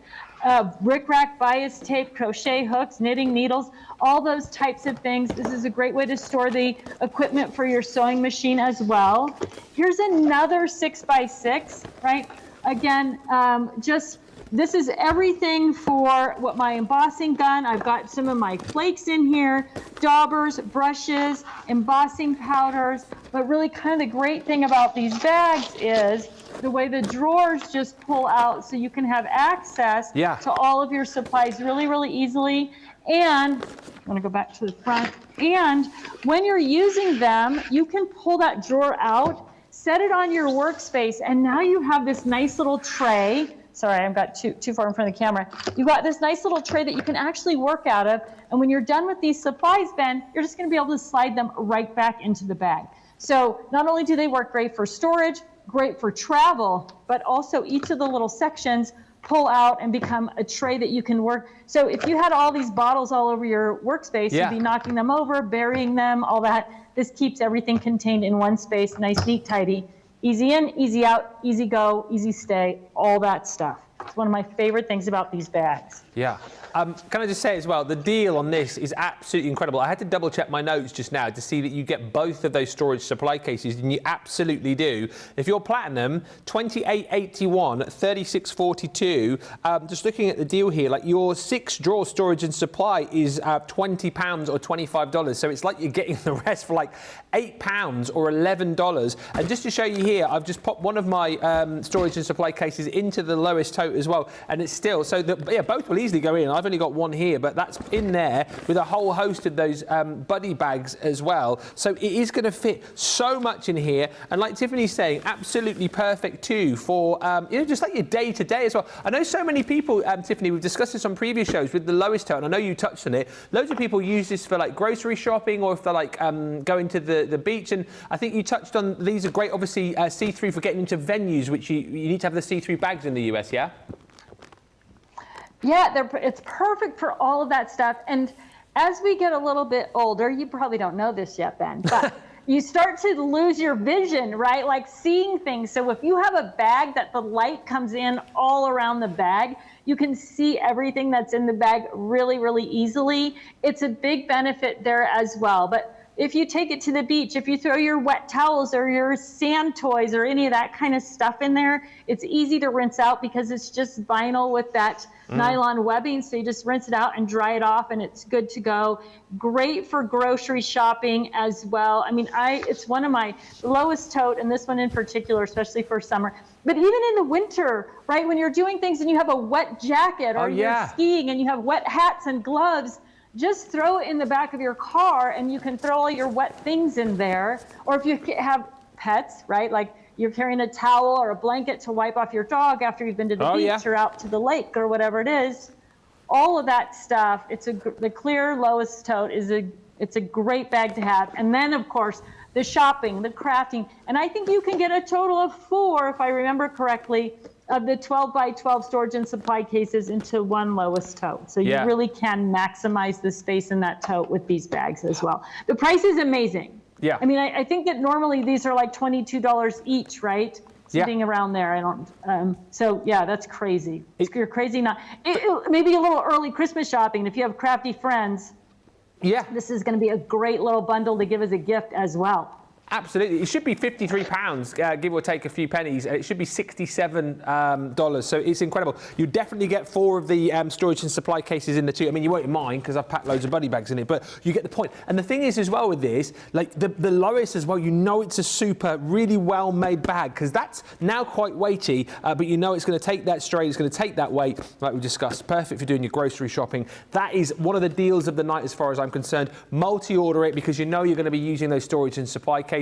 Brick rack, bias tape, crochet hooks, knitting needles, all those types of things. This is a great way to store the equipment for your sewing machine as well. Here's another 6 by 6, right? Again, this is everything for what my embossing gun. I've got some of my flakes in here, daubers, brushes, embossing powders. But really kind of the great thing about these bags is the way the drawers just pull out so you can have access to all of your supplies really, really easily. And I'm going to go back to the front. And when you're using them, you can pull that drawer out, set it on your workspace, and now you have this nice little tray. Sorry, I've got too far in front of the camera. You've got this nice little tray that you can actually work out of. And when you're done with these supplies, Ben, you're just going to be able to slide them right back into the bag. So not only do they work great for storage, great for travel, but also each of the little sections pull out and become a tray that you can work. So if you had all these bottles all over your workspace, you'd be knocking them over, burying them, all that. This keeps everything contained in one space, nice, neat, tidy. Easy in, easy out, easy go, easy stay, all that stuff. It's one of my favorite things about these bags. Yeah. Can I just say as well, the deal on this is absolutely incredible. I had to double check my notes just now to see that you get both of those storage supply cases, and you absolutely do. If you're platinum, $28.81, $36.42. Just looking at the deal here, like your 6-drawer storage and supply is £20 or $25. So it's like you're getting the rest for like £8 or $11. And just to show you here, I've just popped one of my storage and supply cases into the lowest tote as well, and it's still, so both will easily go in. I've only got one here, but that's in there with a whole host of those buddy bags as well. So it is going to fit so much in here, and like Tiffany's saying, absolutely perfect too for just like your day-to-day as well. I know so many people, Tiffany, we've discussed this on previous shows with the lowest tote, and I know you touched on it. Loads of people use this for like grocery shopping, or if they're like going to the beach, and I think you touched on these are great, obviously see-through for getting into venues, which you need to have the see-through bags in the US, yeah? Yeah, it's perfect for all of that stuff. And as we get a little bit older, you probably don't know this yet, Ben, but you start to lose your vision, right? Like seeing things. So if you have a bag that the light comes in all around the bag, you can see everything that's in the bag really, really easily. It's a big benefit there as well. But if you take it to the beach, if you throw your wet towels or your sand toys or any of that kind of stuff in there, it's easy to rinse out because it's just vinyl with that nylon webbing. So you just rinse it out and dry it off and it's good to go. Great for grocery shopping as well. I mean, it's one of my lowest tote, and this one in particular, especially for summer. But even in the winter, right, when you're doing things and you have a wet jacket or you're skiing and you have wet hats and gloves, just throw it in the back of your car and you can throw all your wet things in there. Or if you have pets, right, like you're carrying a towel or a blanket to wipe off your dog after you've been to the beach or out to the lake or whatever it is, all of that stuff, the clear lowest tote it's a great bag to have. And then of course, the shopping, the crafting, and I think you can get a total of 4, if I remember correctly, of the 12 by 12 storage and supply cases into one lowest tote. So you really can maximize the space in that tote with these bags as well. The price is amazing. Yeah. I mean, I think that normally these are like $22 each, right? Sitting around there. I don't. So yeah, that's crazy. You're crazy not. Maybe a little early Christmas shopping if you have crafty friends. Yeah. This is going to be a great little bundle to give as a gift as well. Absolutely. It should be £53, give or take a few pennies. It should be $67, so it's incredible. You definitely get 4 of the storage and supply cases in the 2. I mean, you won't mind because I've packed loads of buddy bags in it, but you get the point. And the thing is as well with this, like the lowest as well, you know it's a super, really well-made bag because that's now quite weighty, but you know it's going to take that strain, it's going to take that weight, like we discussed. Perfect for doing your grocery shopping. That is one of the deals of the night as far as I'm concerned. Multi-order it because you know you're going to be using those storage and supply cases.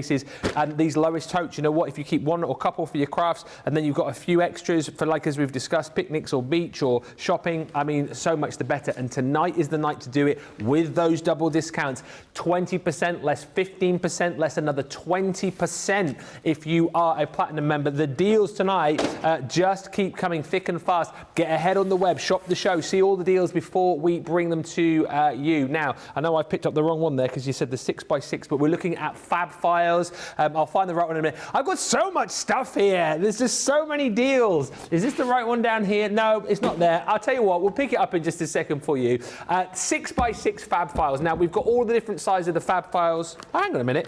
And these lowest totes, you know what, if you keep one or a couple for your crafts and then you've got a few extras for, like as we've discussed, picnics or beach or shopping, I mean, so much the better. And tonight is the night to do it with those double discounts. 20% less, 15% less, another 20% if you are a platinum member. The deals tonight just keep coming thick and fast. Get ahead on the web, shop the show, see all the deals before we bring them to you. Now, I know I've picked up the wrong one there because you said the 6x6, but we're looking at Fab Files. I'll find the right one in a minute. I've got so much stuff here. There's just so many deals. Is this the right one down here? No, it's not there. I'll tell you what, we'll pick it up in just a second for you. 6x6 Fab Files. Now, we've got all the different sizes of the Fab Files. Oh, hang on a minute.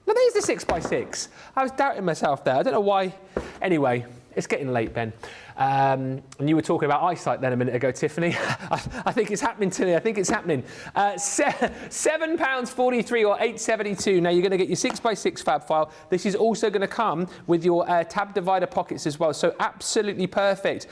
No, there's the 6x6. I was doubting myself there. I don't know why. Anyway, it's getting late, Ben. And you were talking about eyesight then a minute ago, Tiffany. I think it's happening today. I think it's happening. £7.43 or $8.72. Now you're going to get your 6x6 Fab File. This is also going to come with your tab divider pockets as well. So absolutely perfect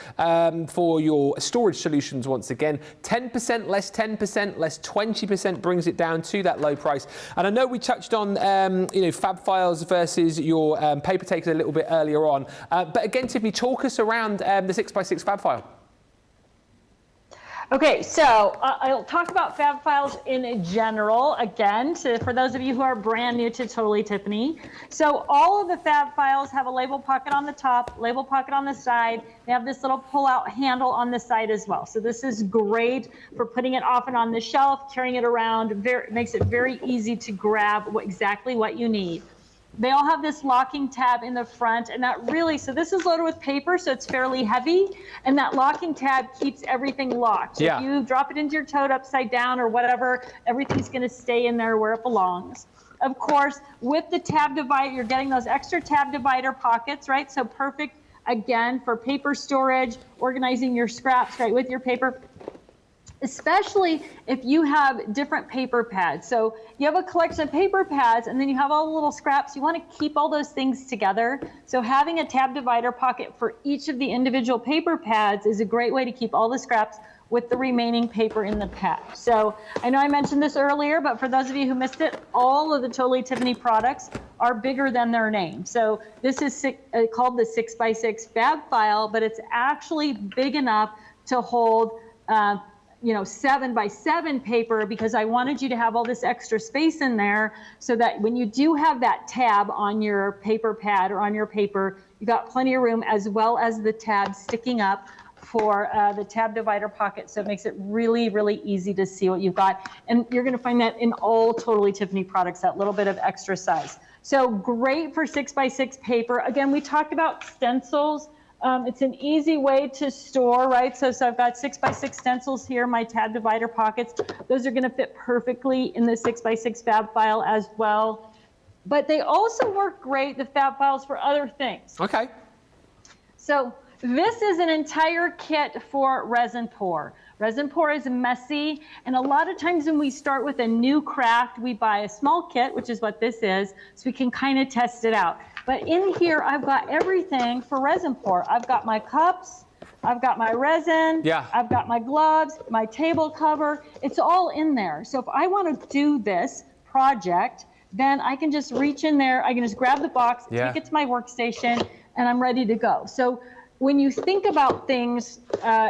for your storage solutions once again. 10% less, 10% less, 20% brings it down to that low price. And I know we touched on Fab Files versus your paper takers a little bit earlier on. But again, Tiffany, talk us around the 6x6 Fab File. Okay, so I'll talk about fab files in general again, for those of you who are brand new to Totally Tiffany. So all of the fab files have a label pocket on the top, label pocket on the side. They have this little pull-out handle on the side as well. So this is great for putting it off and on the shelf, carrying it around. Makes it very easy to grab exactly what you need. They all have this locking tab in the front, and that really, so this is loaded with paper, so it's fairly heavy, and that locking tab keeps everything locked. So if you drop it into your tote upside down or whatever, everything's going to stay in there where it belongs. Of course, with the tab divider, you're getting those extra tab divider pockets, right? So perfect, again, for paper storage, organizing your scraps right with your paper. Especially if you have different paper pads. So you have a collection of paper pads and then you have all the little scraps. You want to keep all those things together. So having a tab divider pocket for each of the individual paper pads is a great way to keep all the scraps with the remaining paper in the pad. So I know I mentioned this earlier, but for those of you who missed it, all of the Totally Tiffany products are bigger than their name. So this is called the 6x6 fab file, but it's actually big enough to hold 7x7 paper, because I wanted you to have all this extra space in there so that when you do have that tab on your paper pad or on your paper, you got plenty of room, as well as the tab sticking up for the tab divider pocket. So it makes it really, really easy to see what you've got. And you're going to find that in all Totally Tiffany products, that little bit of extra size. So great for 6x6 paper. Again, we talked about stencils. It's an easy way to store, right? So I've got 6x6 stencils here, my tab divider pockets. Those are going to fit perfectly in the 6x6 fab file as well. But they also work great, the fab files, for other things. Okay. So this is an entire kit for resin pour. Resin pour is messy, and a lot of times when we start with a new craft, we buy a small kit, which is what this is, so we can kind of test it out. But in here, I've got everything for resin pour. I've got my cups, I've got my resin, I've got my gloves, my table cover. It's all in there. So if I want to do this project, then I can just reach in there, I can just grab the box, take it to my workstation, and I'm ready to go. So when you think about things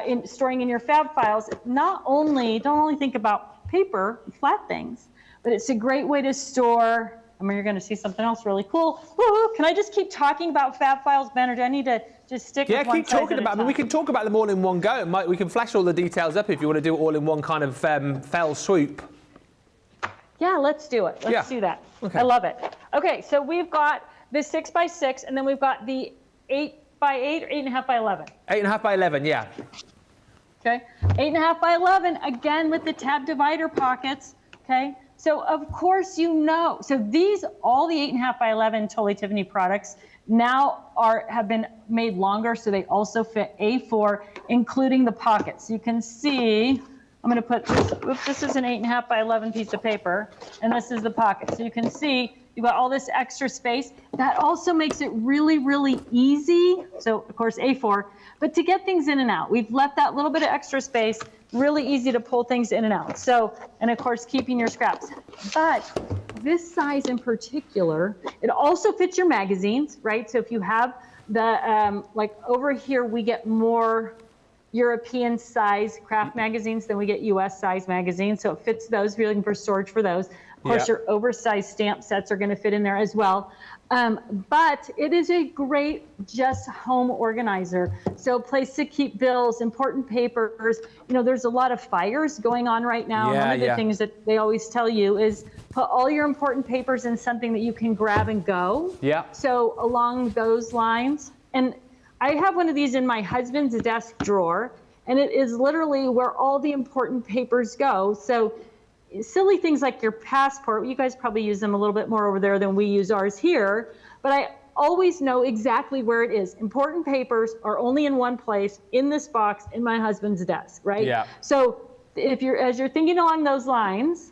in storing in your fab files, don't only think about paper, flat things, but it's a great way to store. I mean, you're going to see something else really cool. Woo-hoo. Can I just keep talking about fab files, Ben, or do I need to just stick with one? Yeah, keep talking about them. We can talk about them all in one go. We can flash all the details up if you want to do it all in one kind of fell swoop. Yeah, let's do it. Let's do that. Okay. I love it. Okay, so we've got the 6x6, and then we've got the 8x8 or 8.5x11. 8.5x11, yeah. Okay, 8.5x11, again with the tab divider pockets, okay? So of course so these, all the 8.5x11 Totally Tiffany products now have been made longer, so they also fit A4, including the pockets. So you can see, I'm gonna put this, this is an 8.5x11 piece of paper, and this is the pocket. So you can see you've got all this extra space. That also makes it really, really easy. So of course A4, but to get things in and out, we've left that little bit of extra space, really easy to pull things in and out. So, and of course, keeping your scraps. But this size in particular, it also fits your magazines, right? So if you have the, like over here, we get more European size craft magazines than we get US size magazines. So it fits those if you're looking for storage for those. Of course, your oversized stamp sets are going to fit in there as well. But it is a great just home organizer. So a place to keep bills, important papers. You know, there's a lot of fires going on right now. One of the things that they always tell you is put all your important papers in something that you can grab and go. Yeah. So along those lines, and I have one of these in my husband's desk drawer, and it is literally where all the important papers go. So silly things like your passport, you guys probably use them a little bit more over there than we use ours here, but I always know exactly where it is. Important papers are only in one place, in this box, in my husband's desk, right? Yeah. So as you're thinking along those lines,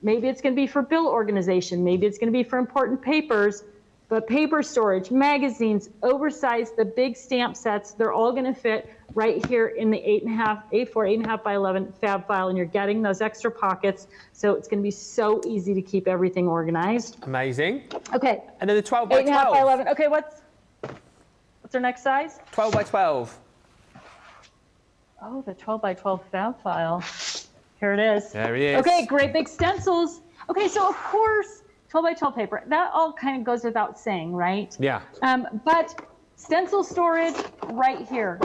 maybe it's going to be for bill organization, maybe it's going to be for important papers, but paper storage, magazines, oversized, the big stamp sets, they're all going to fit right here in the 8.5x11 fab file, and you're getting those extra pockets. So it's going to be so easy to keep everything organized. Amazing. Okay. And then the 12x12. 8.5x11. Okay, what's our next size? 12x12. Oh, the 12 by 12 fab file. Here it is. There he is. Okay, great big stencils. Okay, so of course, 12 by 12 paper, that all kind of goes without saying, right? Yeah. But stencil storage right here.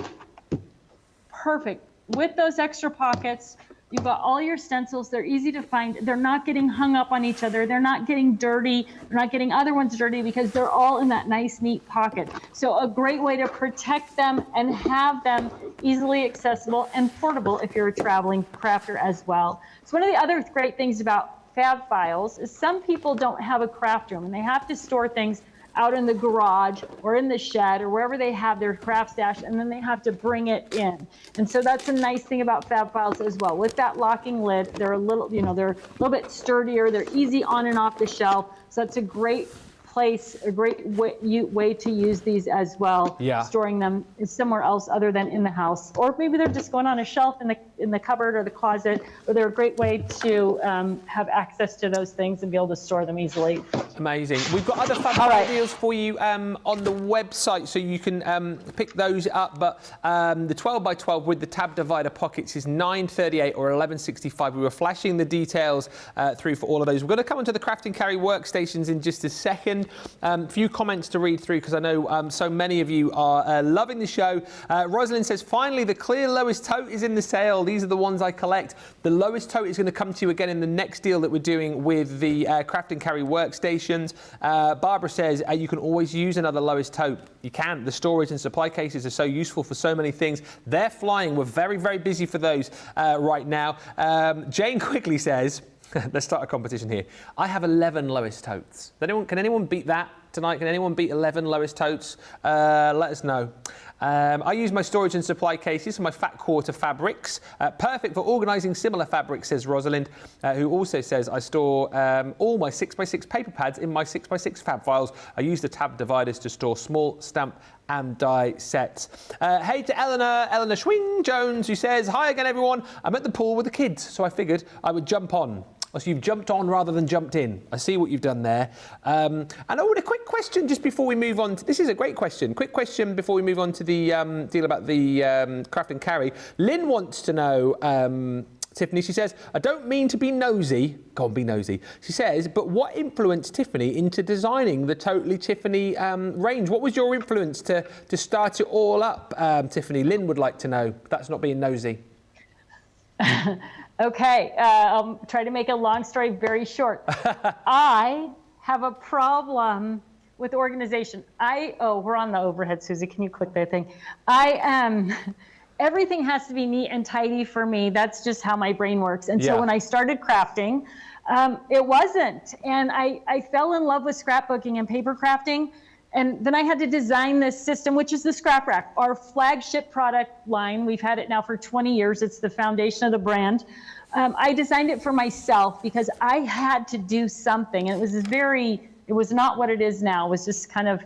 Perfect. With those extra pockets, you've got all your stencils. They're easy to find. They're not getting hung up on each other. They're not getting dirty. They're not getting other ones dirty because they're all in that nice, neat pocket. So a great way to protect them and have them easily accessible and portable if you're a traveling crafter as well. So one of the other great things about fab files is some people don't have a craft room and they have to store things out in the garage or in the shed or wherever they have their craft stash, and then they have to bring it in. And so that's a nice thing about fab files as well. With that locking lid, they're a little, they're a little bit sturdier. They're easy on and off the shelf. So that's a great place, a great way to use these as well. Yeah. Storing them somewhere else other than in the house, or maybe they're just going on a shelf in the cupboard or the closet, or they're a great way to have access to those things and be able to store them easily. Amazing. We've got other fab deals for you on the website, so you can pick those up. But the 12 by 12 with the tab divider pockets is $9.38 or $11.65. We were flashing the details through for all of those. We're going to come onto the craft and carry workstations in just a second. Few comments to read through because I know so many of you are loving the show. Rosalind says, finally, the clear lowest tote is in the sale. These are the ones I collect. The lowest tote is going to come to you again in the next deal that we're doing with the craft and carry workstations. Barbara says, you can always use another lowest tote. You can. The storage and supply cases are so useful for so many things. They're flying. We're very, very busy for those right now. Jane quickly says, let's start a competition here. I have 11 lowest totes. Can anyone beat that tonight? Can anyone beat 11 lowest totes? Let us know. I use my storage and supply cases for my fat quarter fabrics. Perfect for organising similar fabrics, says Rosalind, who also says I store all my 6x6 paper pads in my 6x6 fab files. I use the tab dividers to store small stamp and die sets. Hey to Eleanor Schwing Jones, who says, hi again, everyone. I'm at the pool with the kids, so I figured I would jump on. So you've jumped on rather than jumped in. I see what you've done there. And a quick question just before we move on. This is a great question. Quick question before we move on to the deal about the craft and carry. Lynn wants to know, Tiffany, she says, I don't mean to be nosy. Go on, be nosy. She says, but what influenced Tiffany into designing the Totally Tiffany range? What was your influence to start it all up, Tiffany? Lynn would like to know. That's not being nosy. Okay, I'll try to make a long story very short. I have a problem with organization. We're on the overhead, Susie. Can you click that thing? Everything has to be neat and tidy for me. That's just how my brain works. And so when I started crafting, it wasn't. And I fell in love with scrapbooking and paper crafting. And then I had to design this system, which is the Scrap Rack, our flagship product line. We've had it now for 20 years. It's the foundation of the brand. I designed it for myself because I had to do something. And it was not what it is now. It was just kind of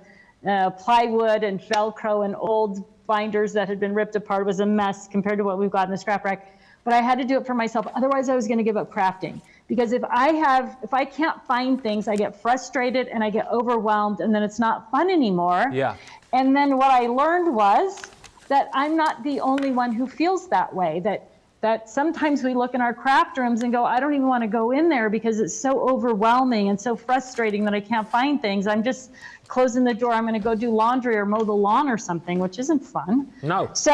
plywood and Velcro and old binders that had been ripped apart. It was a mess compared to what we've got in the Scrap Rack. But I had to do it for myself. Otherwise, I was going to give up crafting. Because if I can't find things, I get frustrated and I get overwhelmed, and then it's not fun anymore. Yeah. And then what I learned was that I'm not the only one who feels that way. That sometimes we look in our craft rooms and go, I don't even want to go in there because it's so overwhelming and so frustrating that I can't find things. I'm just closing the door. I'm going to go do laundry or mow the lawn or something, which isn't fun. No. So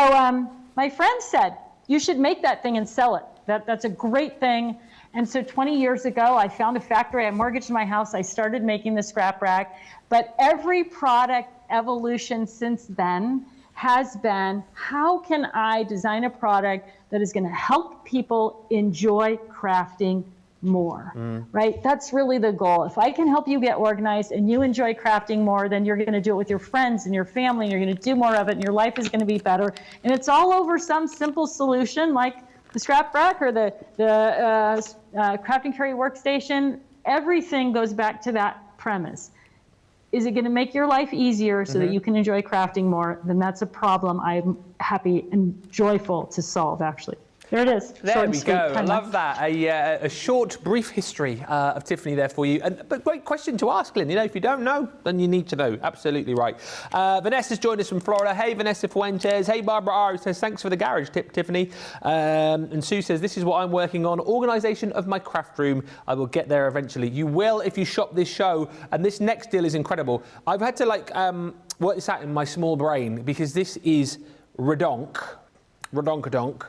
my friend said, you should make that thing and sell it. That's a great thing. And so 20 years ago, I found a factory. I mortgaged my house. I started making the Scrap Rack. But every product evolution since then has been, how can I design a product that is going to help people enjoy crafting more, right? That's really the goal. If I can help you get organized and you enjoy crafting more, then you're going to do it with your friends and your family, and you're going to do more of it, and your life is going to be better. And it's all over some simple solution like the Scrap Rack or the craft and carry workstation. Everything goes back to that premise. Is it going to make your life easier so that you can enjoy crafting more? Then that's a problem I'm happy and joyful to solve, actually. There it is. There Short we and sweet, go. I kinda. love that. A short, brief history of Tiffany there for you. But great question to ask, Lynn. You know, if you don't know, then you need to know. Absolutely right. Vanessa's joined us from Florida. Hey, Vanessa Fuentes. Hey, Barbara R. says, thanks for the garage tip, Tiffany. And Sue says, this is what I'm working on. Organisation of my craft room. I will get there eventually. You will if you shop this show. And this next deal is incredible. I've had to, like, work this out in my small brain because this is redonkadonk.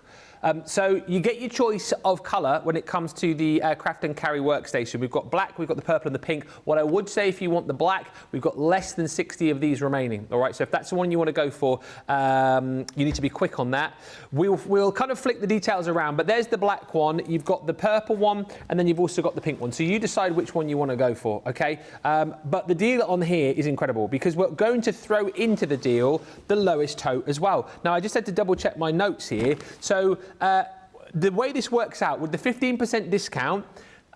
So you get your choice of colour when it comes to the craft and carry workstation. We've got black, we've got the purple and the pink. What I would say, if you want the black, we've got less than 60 of these remaining. All right, so if that's the one you want to go for, you need to be quick on that. We'll kind of flick the details around, but there's the black one, you've got the purple one, and then you've also got the pink one. So you decide which one you want to go for, okay? But the deal on here is incredible because we're going to throw into the deal the lowest tote as well. Now, I just had to double check my notes here. So the way this works out with the 15% discount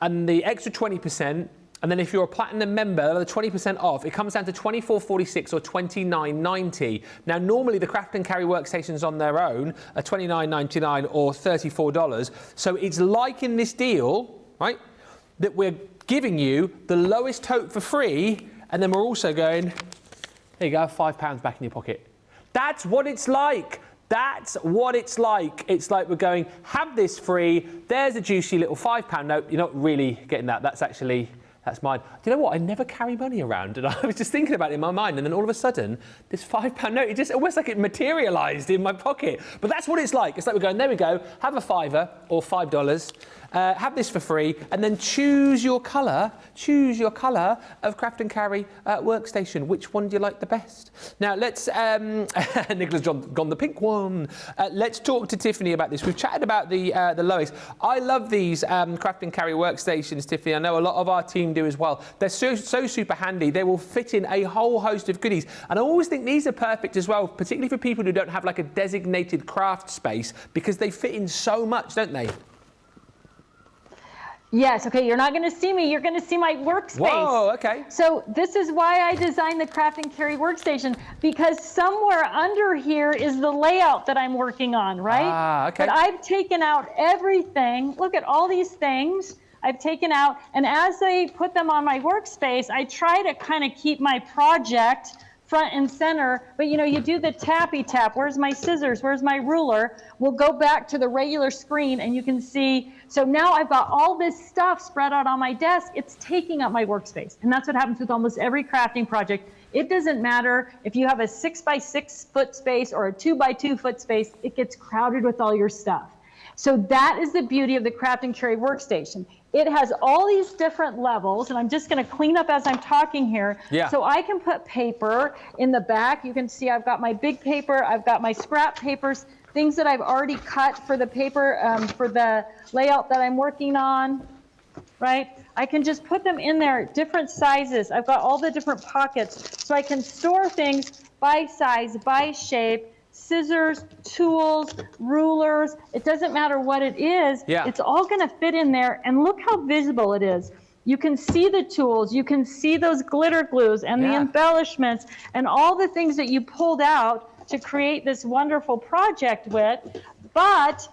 and the extra 20%, and then if you're a platinum member, the 20% off, it comes down to $24.46 or $29.90. Now, normally the craft and carry workstations on their own are $29.99 or $34. So it's like in this deal, right, that we're giving you the lowest tote for free, and then we're also going, there you go, £5 back in your pocket. That's what it's like. That's what it's like. It's like we're going, have this free. There's a juicy little £5 note. You're not really getting that. That's mine. Do you know what? I never carry money around. And I was just thinking about it in my mind. And then all of a sudden, this £5 note, it just almost like it materialised in my pocket. But that's what it's like. It's like we're going, there we go. Have a $5 or $5. Have this for free, and then choose your colour of craft and carry workstation. Which one do you like the best? Now, let's, Nicola's gone the pink one. Let's talk to Tiffany about this. We've chatted about the lowest. I love these craft and carry workstations, Tiffany. I know a lot of our team do as well. They're so super handy. They will fit in a whole host of goodies. And I always think these are perfect as well, particularly for people who don't have like a designated craft space, because they fit in so much, don't they? Yes, okay, you're not going to see me, you're going to see my workspace. Whoa, okay. So this is why I designed the craft and carry workstation, because somewhere under here is the layout that I'm working on, right? Ah, okay. But I've taken out everything. Look at all these things I've taken out, and as I put them on my workspace, I try to kind of keep my project front and center, but you know, you do the tappy tap. Where's my scissors? Where's my ruler? We'll go back to the regular screen and you can see, so now I've got all this stuff spread out on my desk. It's taking up my workspace. And that's what happens with almost every crafting project. It doesn't matter if you have a 6x6 foot space or a 2x2 foot space, it gets crowded with all your stuff. So that is the beauty of the craft and carry workstation. It has all these different levels, and I'm just going to clean up as I'm talking here. Yeah. So I can put paper in the back. You can see I've got my big paper, I've got my scrap papers, things that I've already cut for the paper, for the layout that I'm working on, right? I can just put them in there, different sizes. I've got all the different pockets, so I can store things by size, by shape, scissors, tools, rulers, it doesn't matter what it is, it's all going to fit in there, and look how visible it is. You can see the tools, you can see those glitter glues and the embellishments and all the things that you pulled out to create this wonderful project with. But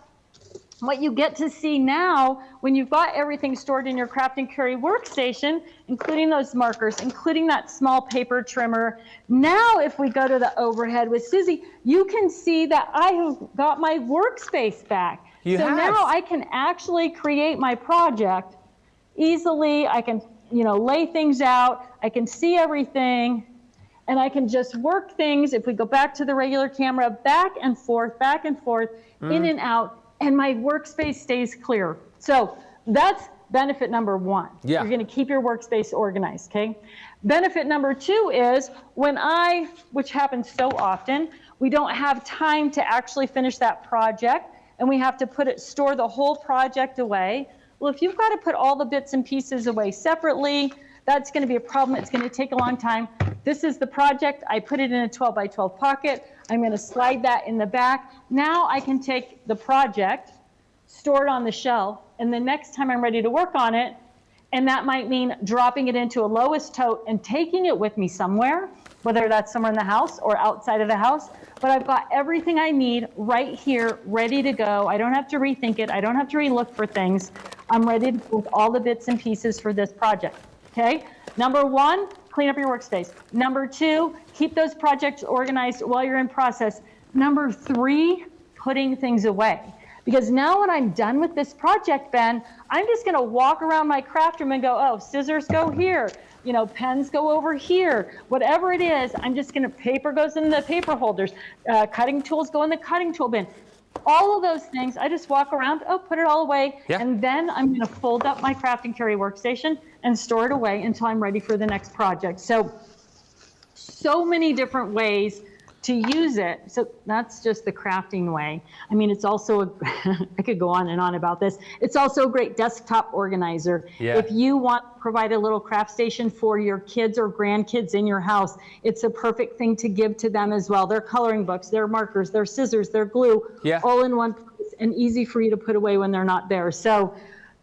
what you get to see now, when you've got everything stored in your craft and carry workstation, including those markers, including that small paper trimmer. Now, if we go to the overhead with Susie, you can see that I have got my workspace back. Now I can actually create my project easily. I can, you know, lay things out. I can see everything. And I can just work things, if we go back to the regular camera, back and forth, in and out. And my workspace stays clear. So that's benefit number one. You're going to keep your workspace organized, okay? Benefit number two is which happens so often, we don't have time to actually finish that project, and we have to store the whole project away. Well, if you've got to put all the bits and pieces away separately, that's going to be a problem. It's going to take a long time. This is the project. I put it in a 12x12 pocket. I'm going to slide that in the back. Now I can take the project, store it on the shelf, and the next time I'm ready to work on it, and that might mean dropping it into a lowest tote and taking it with me somewhere, whether that's somewhere in the house or outside of the house. But I've got everything I need right here, ready to go. I don't have to rethink it. I don't have to relook for things. I'm ready with all the bits and pieces for this project, okay? Number one, clean up your workspace. Number two, keep those projects organized while you're in process. Number three, putting things away. Because now when I'm done with this project, Ben, I'm just gonna walk around my craft room and go, oh, scissors go here, you know, pens go over here, whatever it is, I'm just gonna, paper goes in the paper holders, cutting tools go in the cutting tool bin. All of those things, I just walk around, oh, put it all away, and then I'm gonna fold up my craft and carry workstation and store it away until I'm ready for the next project. So many different ways to use it. So that's just the crafting way. I mean, it's also, I could go on and on about this. It's also a great desktop organizer. Yeah. If you want to provide a little craft station for your kids or grandkids in your house, it's a perfect thing to give to them as well. Their coloring books, their markers, their scissors, their glue, all in one place and easy for you to put away when they're not there. So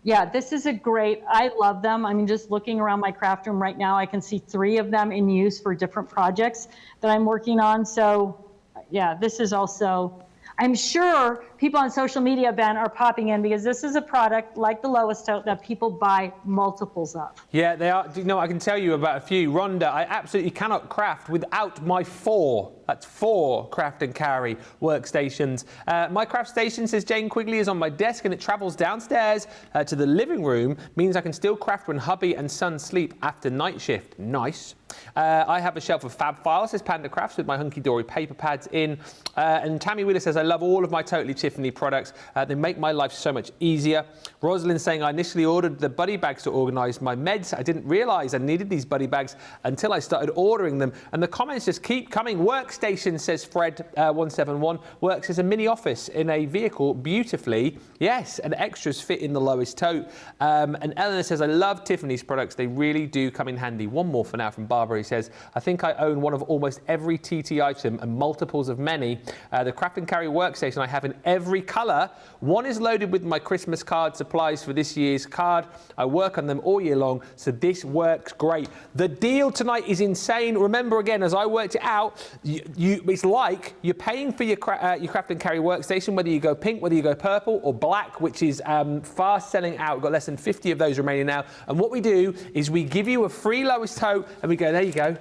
yeah, this is a great, I love them. I mean, just looking around my craft room right now, I can see 3 of them in use for different projects that I'm working on. So yeah, this is also, I'm sure people on social media, Ben, are popping in because this is a product like the Lowest Tote that people buy multiples of. Yeah, they are. You know, I can tell you about a few. Rhonda, I absolutely cannot craft without my 4. That's 4 craft and carry workstations. My craft station, says Jane Quigley, is on my desk and it travels downstairs to the living room. Means I can still craft when hubby and son sleep after night shift. Nice. I have a shelf of fab files, says Panda Crafts, with my hunky-dory paper pads in. And Tammy Wheeler says, I love all of my Totally Tiffany products. They make my life so much easier. Rosalind saying, I initially ordered the buddy bags to organise my meds. I didn't realise I needed these buddy bags until I started ordering them. And the comments just keep coming. Workstation, says Fred171, works as a mini office in a vehicle beautifully. Yes, and extras fit in the Lowest Tote. And Eleanor says, I love Tiffany's products. They really do come in handy. One more for now from Barbara. He says, I think I own one of almost every TT item and multiples of many. The craft and carry workstation I have in every colour. One is loaded with my Christmas card supplies for this year's card. I work on them all year long, so this works great. The deal tonight is insane. Remember again, as I worked it out, it's like you're paying for your craft and carry workstation, whether you go pink, whether you go purple or black, which is fast selling out. We've got less than 50 of those remaining now. And what we do is we give you a free Lowest Tote and we go, there you go.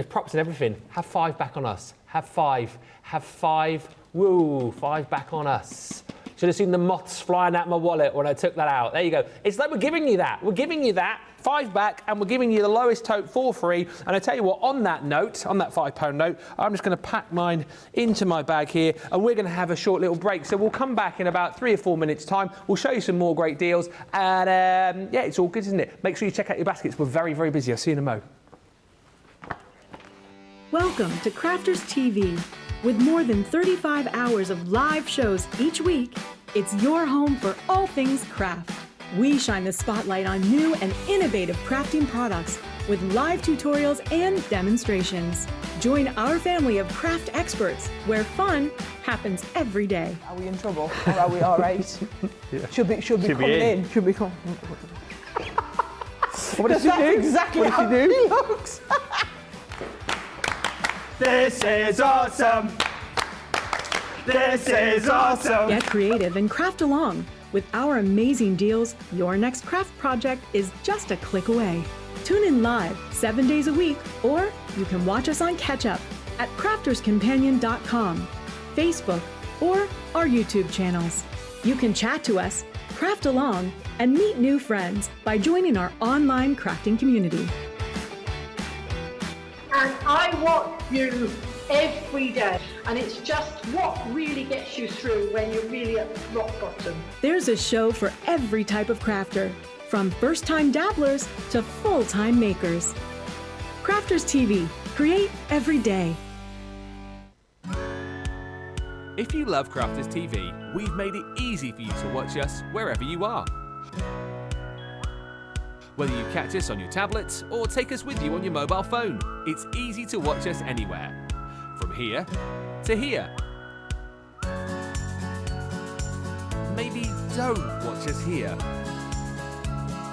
Props and everything. Have 5 back on us. Have 5. Have 5. Woo, 5 back on us. Should have seen the moths flying out my wallet when I took that out. There you go. It's like we're giving you that. We're giving you that. 5 back, and we're giving you the Lowest Tote for free. And I tell you what, on that note, on that £5 note, I'm just going to pack mine into my bag here, and we're going to have a short little break. So we'll come back in about 3 or 4 minutes' time. We'll show you some more great deals, and yeah, it's all good, isn't it? Make sure you check out your baskets. We're very, very busy. I'll see you in a mo. Welcome to Crafters TV. With more than 35 hours of live shows each week, it's your home for all things craft. We shine the spotlight on new and innovative crafting products with live tutorials and demonstrations. Join our family of craft experts where fun happens every day. Are we in trouble or are we all right? Yeah. Should be coming in. Should be coming. What did she do? Exactly what how did she do? he looks. This is awesome. This is awesome. Get creative and craft along. With our amazing deals, your next craft project is just a click away. Tune in live 7 days a week, or you can watch us on Catch Up at crafterscompanion.com, Facebook, or our YouTube channels. You can chat to us, craft along, and meet new friends by joining our online crafting community. And I watch you every day, and it's just what really gets you through when you're really at rock bottom. There's a show for every type of crafter, from first-time dabblers to full-time makers. Crafters TV, create every day. If you love Crafters TV, we've made it easy for you to watch us wherever you are. Whether you catch us on your tablets or take us with you on your mobile phone, it's easy to watch us anywhere. From here to here. Maybe don't watch us here.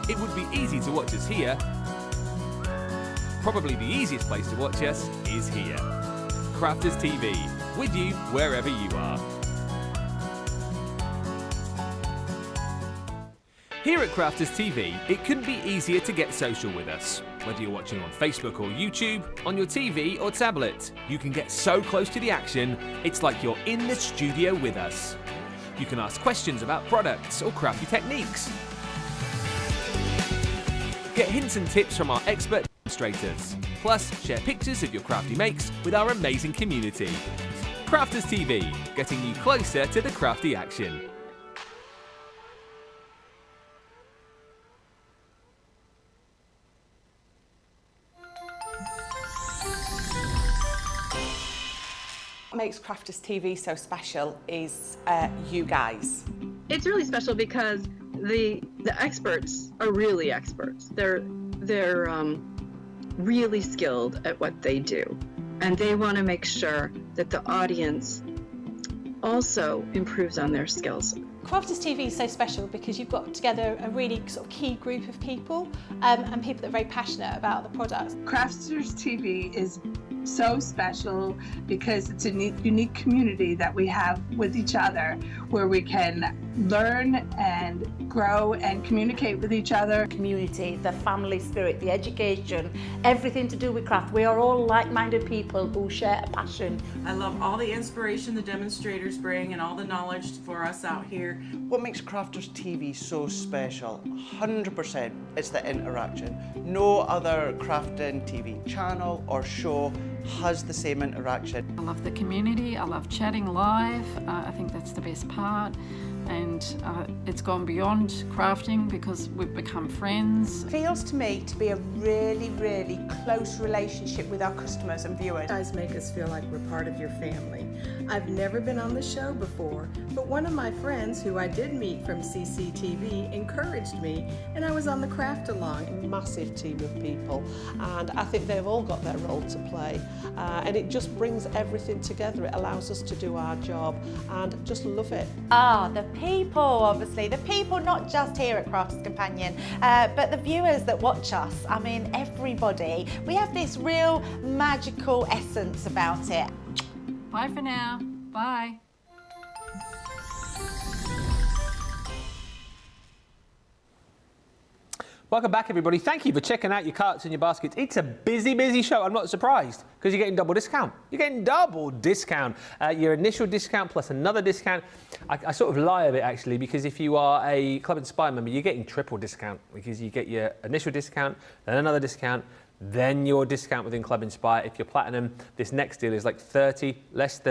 It would be easy to watch us here, probably the easiest place to watch us is here. Crafters TV, with you wherever you are. Here at Crafters TV, it couldn't be easier to get social with us. Whether you're watching on Facebook or YouTube, on your TV or tablet, you can get so close to the action, it's like you're in the studio with us. You can ask questions about products or crafty techniques. Get hints and tips from our expert demonstrators. Plus, share pictures of your crafty makes with our amazing community. Crafters TV, getting you closer to the crafty action. What makes Crafters TV so special is you guys. It's really special because the experts are really experts. They're really skilled at what they do, and they want to make sure that the audience also improves on their skills. Crafters TV is so special because you've got together a really sort of key group of people and people that are very passionate about the products. Crafters TV is so special because it's a unique community that we have with each other, where we can learn and grow and communicate with each other. Community, the family spirit, the education, everything to do with craft. We are all like-minded people who share a passion. I love all the inspiration the demonstrators bring and all the knowledge for us out here. What makes Crafters TV so special? 100% it's the interaction. No other crafting TV channel or show has the same interaction. I love the community, I love chatting live, I think that's the best part, and it's gone beyond crafting because we've become friends. It feels to me to be a really, really close relationship with our customers and viewers. You guys make us feel like we're part of your family. I've never been on the show before, but one of my friends who I did meet from CCTV encouraged me, and I was on the craft along. Massive team of people, and I think they've all got their role to play, and it just brings everything together. It allows us to do our job and just love it. The people, obviously. The people not just here at Crafters Companion, but the viewers that watch us. I mean, everybody. We have this real magical essence about it. Bye for now. Bye. Welcome back, everybody. Thank you for checking out your carts and your baskets. It's a busy, busy show. I'm not surprised because you're getting double discount. You're getting double discount. Your initial discount plus another discount. I sort of lie a bit, actually, because if you are a Club Inspire member, you're getting triple discount because you get your initial discount, then another discount, then your discount within Club Inspire. If you're Platinum, this next deal is like 30, less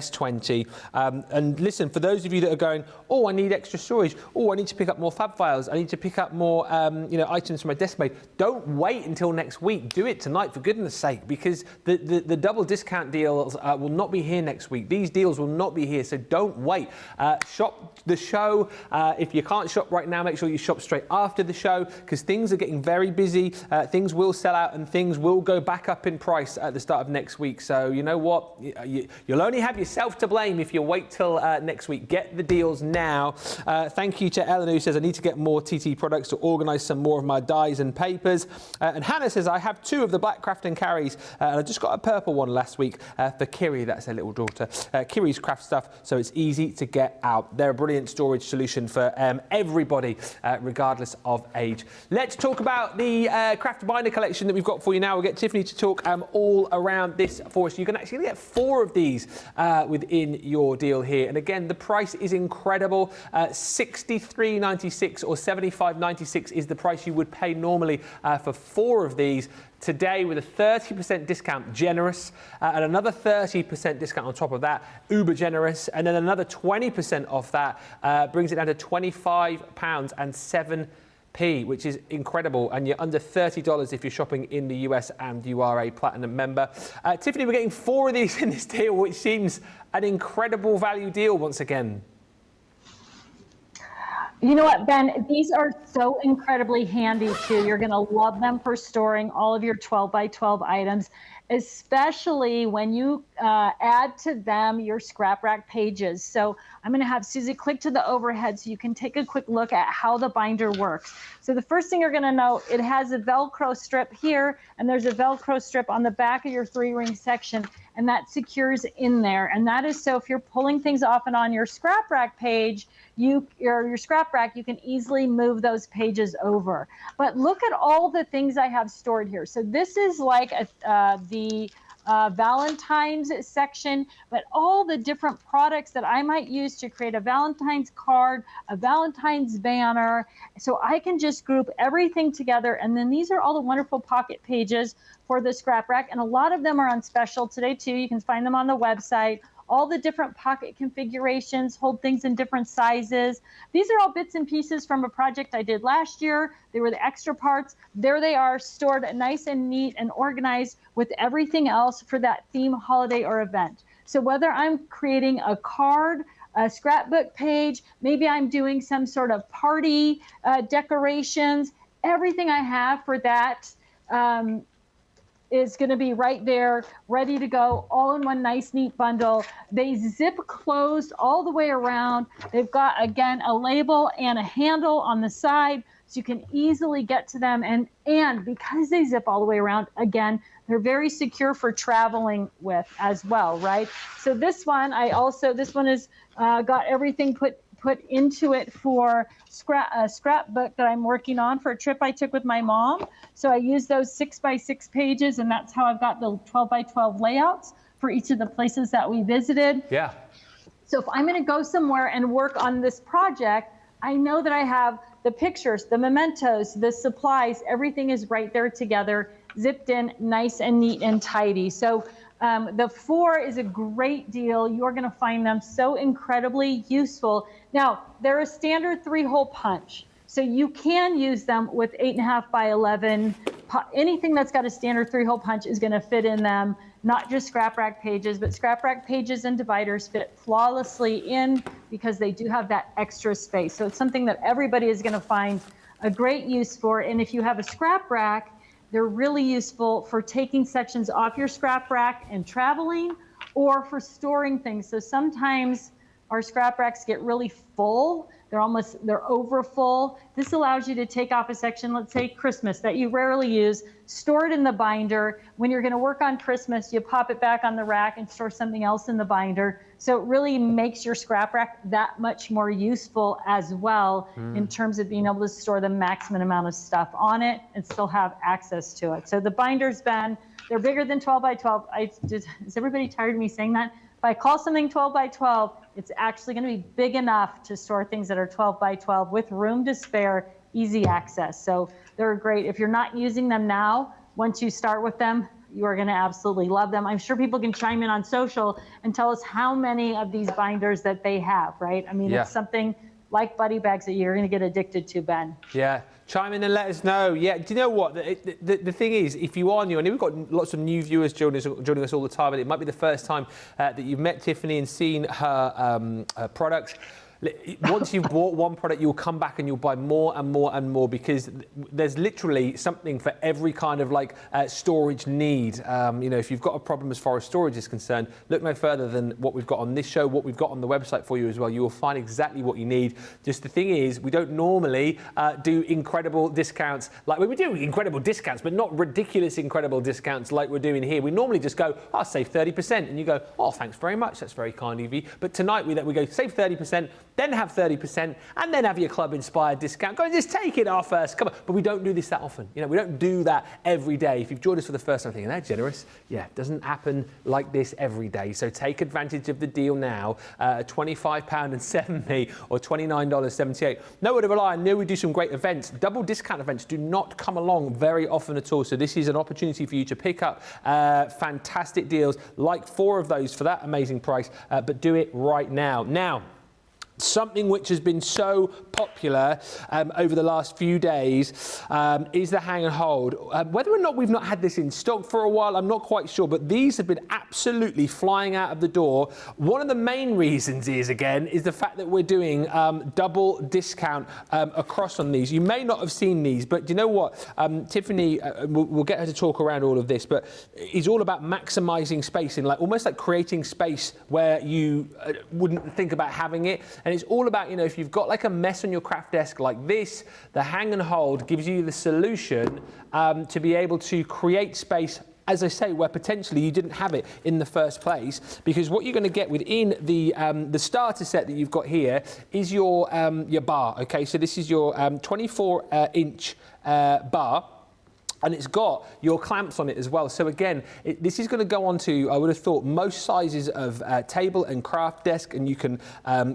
20. And listen, for those of you that are going, oh, I need extra storage. Oh, I need to pick up more fab files. I need to pick up more items from my desk mate. Don't wait until next week. Do it tonight, for goodness sake, because the double discount deals will not be here next week. These deals will not be here, so don't wait. Shop the show. If you can't shop right now, make sure you shop straight after the show because things are getting very busy. Things will sell out and things will go back up in price at the start of next week. So you know what? You'll only have yourself to blame if you wait till next week. Get the deals now. Thank you to Ellen, who says I need to get more TT products to organise some more of my dies and papers. And Hannah says I have 2 of the black Crafton carries and I just got a purple one last week for Kiri. That's her little daughter. Kiri's craft stuff, so it's easy to get out. They're a brilliant storage solution for everybody, regardless of age. Let's talk about the craft binder collection that we've got for you now. We'll get Tiffany to talk all around this for us. You can actually get 4 of these within your deal here. And again, the price is incredible. $63.96 or $75.96 is the price you would pay normally for 4 of these. Today, with a 30% discount, generous, and another 30% discount on top of that, uber generous, and then another 20% off that brings it down to £25.07. Which is incredible, and you're under $30 if you're shopping in the US and you are a Platinum member. Tiffany, we're getting 4 of these in this deal, which seems an incredible value deal once again. You know what, Ben? These are so incredibly handy too. You're going to love them for storing all of your 12 by 12 items. especially when you add to them your scrap rack pages. So I'm going to have Susie click to the overhead so you can take a quick look at how the binder works. So the first thing you're going to know, it has a Velcro strip here, and there's a Velcro strip on the back of your 3-ring section, and that secures in there. And that is so if you're pulling things off and on your scrap rack page, your scrap rack, you can easily move those pages over. But look at all the things I have stored here. So this is like the Valentine's section, but all the different products that I might use to create a Valentine's card, a Valentine's banner. So I can just group everything together. And then these are all the wonderful pocket pages for the scrap rack. And a lot of them are on special today too. You can find them on the website. All the different pocket configurations, hold things in different sizes. These are all bits and pieces from a project I did last year. They were the extra parts. There they are, stored nice and neat and organized with everything else for that theme, holiday, or event. So whether I'm creating a card, a scrapbook page, maybe I'm doing some sort of party decorations, everything I have for that is going to be right there, ready to go, all in one nice, neat bundle. They zip closed all the way around. They've got, again, a label and a handle on the side, so you can easily get to them. And because they zip all the way around, again, they're very secure for traveling with as well, right? So this one, this one is got everything put into it for a scrapbook that I'm working on for a trip I took with my mom. So I use those 6x6 pages, and that's how I've got the 12x12 layouts for each of the places that we visited. Yeah. So if I'm going to go somewhere and work on this project, I know that I have the pictures, the mementos, the supplies, everything is right there together, zipped in, nice and neat and tidy. So the 4 is a great deal. You're going to find them so incredibly useful. Now, they're a standard 3-hole punch, so you can use them with 8.5 by 11. Anything that's got a standard 3-hole punch is going to fit in them, not just scrap rack pages, but scrap rack pages and dividers fit flawlessly in because they do have that extra space. So it's something that everybody is going to find a great use for. And if you have a scrap rack, they're really useful for taking sections off your scrap rack and traveling, or for storing things. So sometimes our scrap racks get really full. They're over full. This allows you to take off a section, let's say Christmas, that you rarely use, store it in the binder. When you're going to work on Christmas, you pop it back on the rack and store something else in the binder. So it really makes your scrap rack that much more useful as well in terms of being able to store the maximum amount of stuff on it and still have access to it. So the binders, Ben, they're bigger than 12 by 12. Is everybody tired of me saying that? If I call something 12 by 12, it's actually going to be big enough to store things that are 12 by 12 with room to spare, easy access. So they're great. If you're not using them now, once you start with them, you are going to absolutely love them. I'm sure people can chime in on social and tell us how many of these binders that they have, right? I mean, It's something like buddy bags that you're going to get addicted to, Ben. Yeah. Chime in and let us know. Yeah, do you know what? The thing is, if you are new, I know we've got lots of new viewers joining us all the time, and it might be the first time that you've met Tiffany and seen her products. Once you've bought one product, you'll come back and you'll buy more and more and more, because there's literally something for every kind of storage need. If you've got a problem as far as storage is concerned, look no further than what we've got on this show, what we've got on the website for you as well. You will find exactly what you need. Just the thing is, we don't normally do incredible discounts. We do incredible discounts, but not ridiculous incredible discounts like we're doing here. We normally just go, I'll save 30%. And you go, oh, thanks very much. That's very kind of you. But tonight we go save 30%. Then have 30%, and then have your club-inspired discount. Go and just take it off first. Come on. But we don't do this that often. We don't do that every day. If you've joined us for the first time thinking, they're generous. Yeah, it doesn't happen like this every day. So take advantage of the deal now. £25.07 or $29.78. No word of a lie, I know we do some great events. Double discount events do not come along very often at all. So this is an opportunity for you to pick up fantastic deals, like 4 of those for that amazing price. But do it right now. Now, something which has been so popular over the last few days is the hang and hold. Whether or not we've not had this in stock for a while, I'm not quite sure, but these have been absolutely flying out of the door. One of the main reasons is the fact that we're doing double discount across on these. You may not have seen these, but do you know what? Tiffany, we'll get her to talk around all of this, but it's all about maximizing space, in almost like creating space where you wouldn't think about having it. And it's all about, if you've got like a mess on your craft desk like this, the hang and hold gives you the solution to be able to create space, as I say, where potentially you didn't have it in the first place. Because what you're going to get within the starter set that you've got here is your bar. Okay, so this is your 24-inch bar. And it's got your clamps on it as well. So again, this is going to go on to, I would have thought, most sizes of table and craft desk, and you can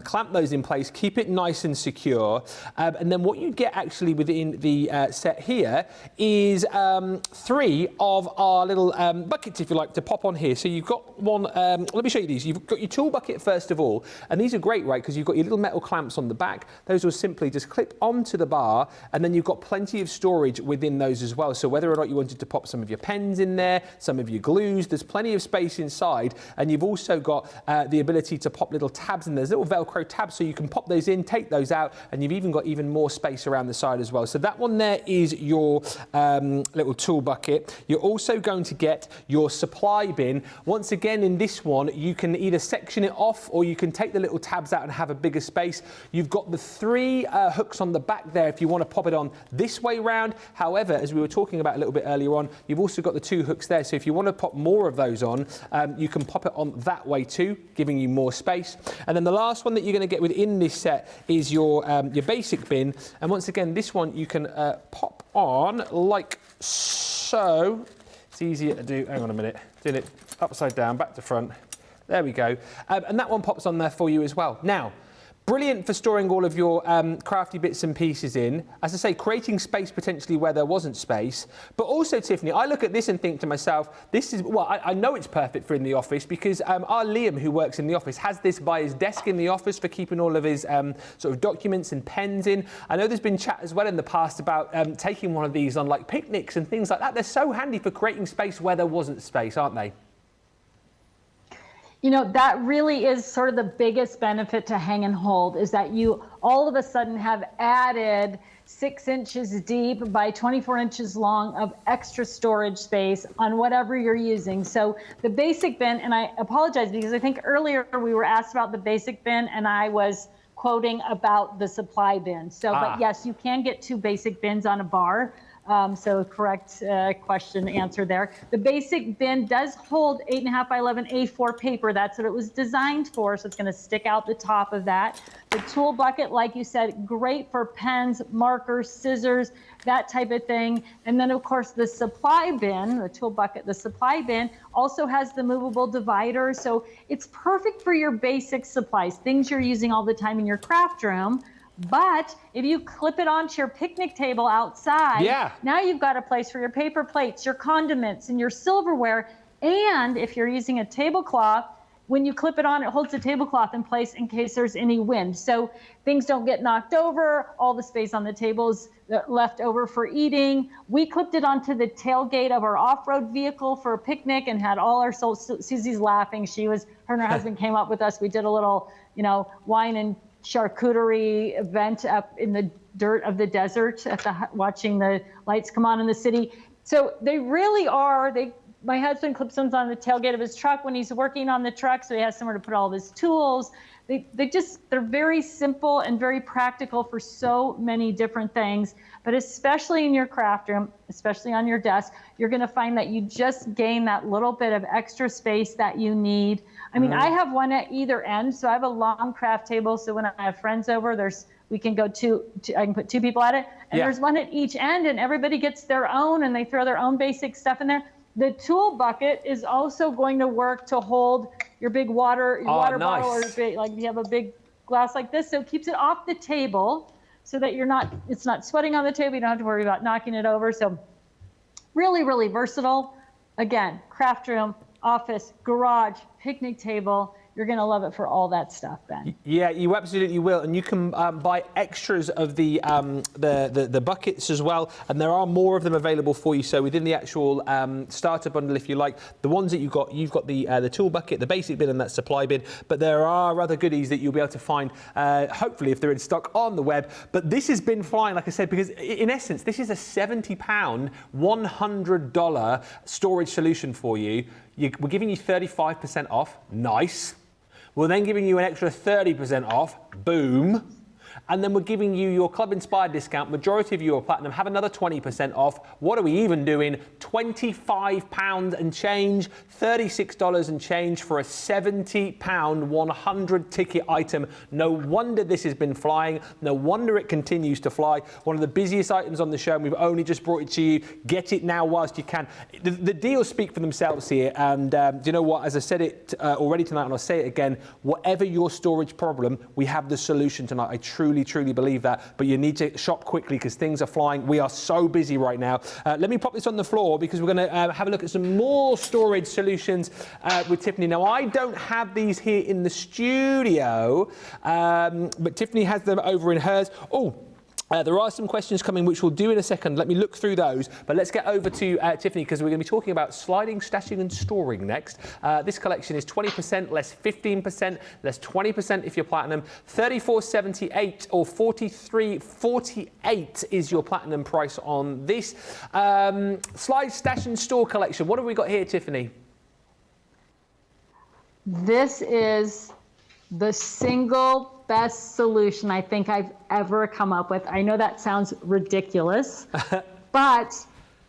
clamp those in place, keep it nice and secure. And then what you get actually within the set here is 3 of our little buckets, if you like, to pop on here. So you've got one, let me show you these. You've got your tool bucket first of all, and these are great, right, because you've got your little metal clamps on the back. Those will simply just clip onto the bar, and then you've got plenty of storage within those as well. So whether or not you wanted to pop some of your pens in there, some of your glues, there's plenty of space inside. And you've also got the ability to pop little tabs in there. There's little Velcro tabs, so you can pop those in, take those out, and you've even got even more space around the side as well. So that one there is your little tool bucket. You're also going to get your supply bin. Once again, in this one, you can either section it off or you can take the little tabs out and have a bigger space. You've got the 3 hooks on the back there if you want to pop it on this way round. However, as we were talking about a little bit earlier on, you've also got the 2 hooks there, so if you want to pop more of those on, you can pop it on that way too, giving you more space. And then the last one that you're going to get within this set is your basic bin, and once again, this one you can pop on like so. It's easier to do, hang on a minute, doing it upside down, back to front, there we go, and that one pops on there for you as well. Now, brilliant for storing all of your crafty bits and pieces in. As I say, creating space potentially where there wasn't space. But also, Tiffany, I look at this and think to myself, this is, well, I know it's perfect for in the office because our Liam, who works in the office, has this by his desk in the office for keeping all of his sort of documents and pens in. I know there's been chat as well in the past about taking one of these on like picnics and things like that. They're so handy for creating space where there wasn't space, aren't they? That really is sort of the biggest benefit to hang and hold, is that you all of a sudden have added 6 inches deep by 24 inches long of extra storage space on whatever you're using. So the basic bin, and I apologize because I think earlier we were asked about the basic bin and I was quoting about the supply bin. So, but yes, you can get 2 basic bins on a bar. So correct question answer there. The basic bin does hold 8.5 by 11 A4 paper. That's what it was designed for. So it's going to stick out the top of that. The tool bucket, like you said, great for pens, markers, scissors, that type of thing. And then of course the supply bin, the tool bucket, the supply bin also has the movable divider. So it's perfect for your basic supplies, things you're using all the time in your craft room. But if you clip it onto your picnic table outside, now you've got a place for your paper plates, your condiments, and your silverware. And if you're using a tablecloth, when you clip it on, it holds the tablecloth in place in case there's any wind. So things don't get knocked over, all the space on the table is left over for eating. We clipped it onto the tailgate of our off-road vehicle for a picnic and had all our, Susie's laughing. Her and her husband came up with us. We did a little, wine and charcuterie event up in the dirt of the desert watching the lights come on in the city. So they really are, my husband clips them on the tailgate of his truck when he's working on the truck, so he has somewhere to put all of his tools. They're very simple and very practical for so many different things, but especially in your craft room, especially on your desk, you're going to find that you just gain that little bit of extra space that you need. I mean, I have one at either end, so I have a long craft table, so when I have friends over, we can go I can put 2 people at it, and there's one at each end, and everybody gets their own, and they throw their own basic stuff in there. The tool bucket is also going to work to hold your big water bottle, or like you have a big glass like this, so it keeps it off the table so that it's not sweating on the table. You don't have to worry about knocking it over. So really, really versatile. Again, craft room, office, garage, picnic table. you're going to love it for all that stuff, Ben. Yeah, you absolutely will, and you can buy extras of the buckets as well, and there are more of them available for you. So within the actual starter bundle, if you like, the ones that you've got the tool bucket, the basic bin, and that supply bin. But there are other goodies that you'll be able to find, hopefully, if they're in stock on the web. But this has been flying, like I said, because in essence, this is a £70, $100 storage solution for you. We're giving you 35% off. Nice. We're then giving you an extra 30% off. Boom. And then we're giving you your Club Inspired discount. Majority of you are platinum. Have another 20% off. What are we even doing? £25 and change, $36 and change for a £70 100 ticket item. No wonder this has been flying. No wonder it continues to fly. One of the busiest items on the show, and we've only just brought it to you. Get it now whilst you can. The deals speak for themselves here. And do you know what? As I said it already tonight, and I'll say it again, whatever your storage problem, we have the solution tonight. I truly believe that, but you need to shop quickly because things are flying. We are so busy right now. Let me pop this on the floor because we're going to have a look at some more storage solutions with Tiffany. Now, I don't have these here in the studio, but Tiffany has them over in hers. There are some questions coming, which we'll do in a second. Let me look through those. But let's get over to Tiffany, because we're going to be talking about sliding, stashing and storing next. This collection is 20%, less 15%, less 20% if you're platinum. $34.78 or $43.48 is your platinum price on this. Slide, stash and store collection. What have we got here, Tiffany? This is the single best solution I think I've ever come up with. I know that sounds ridiculous, but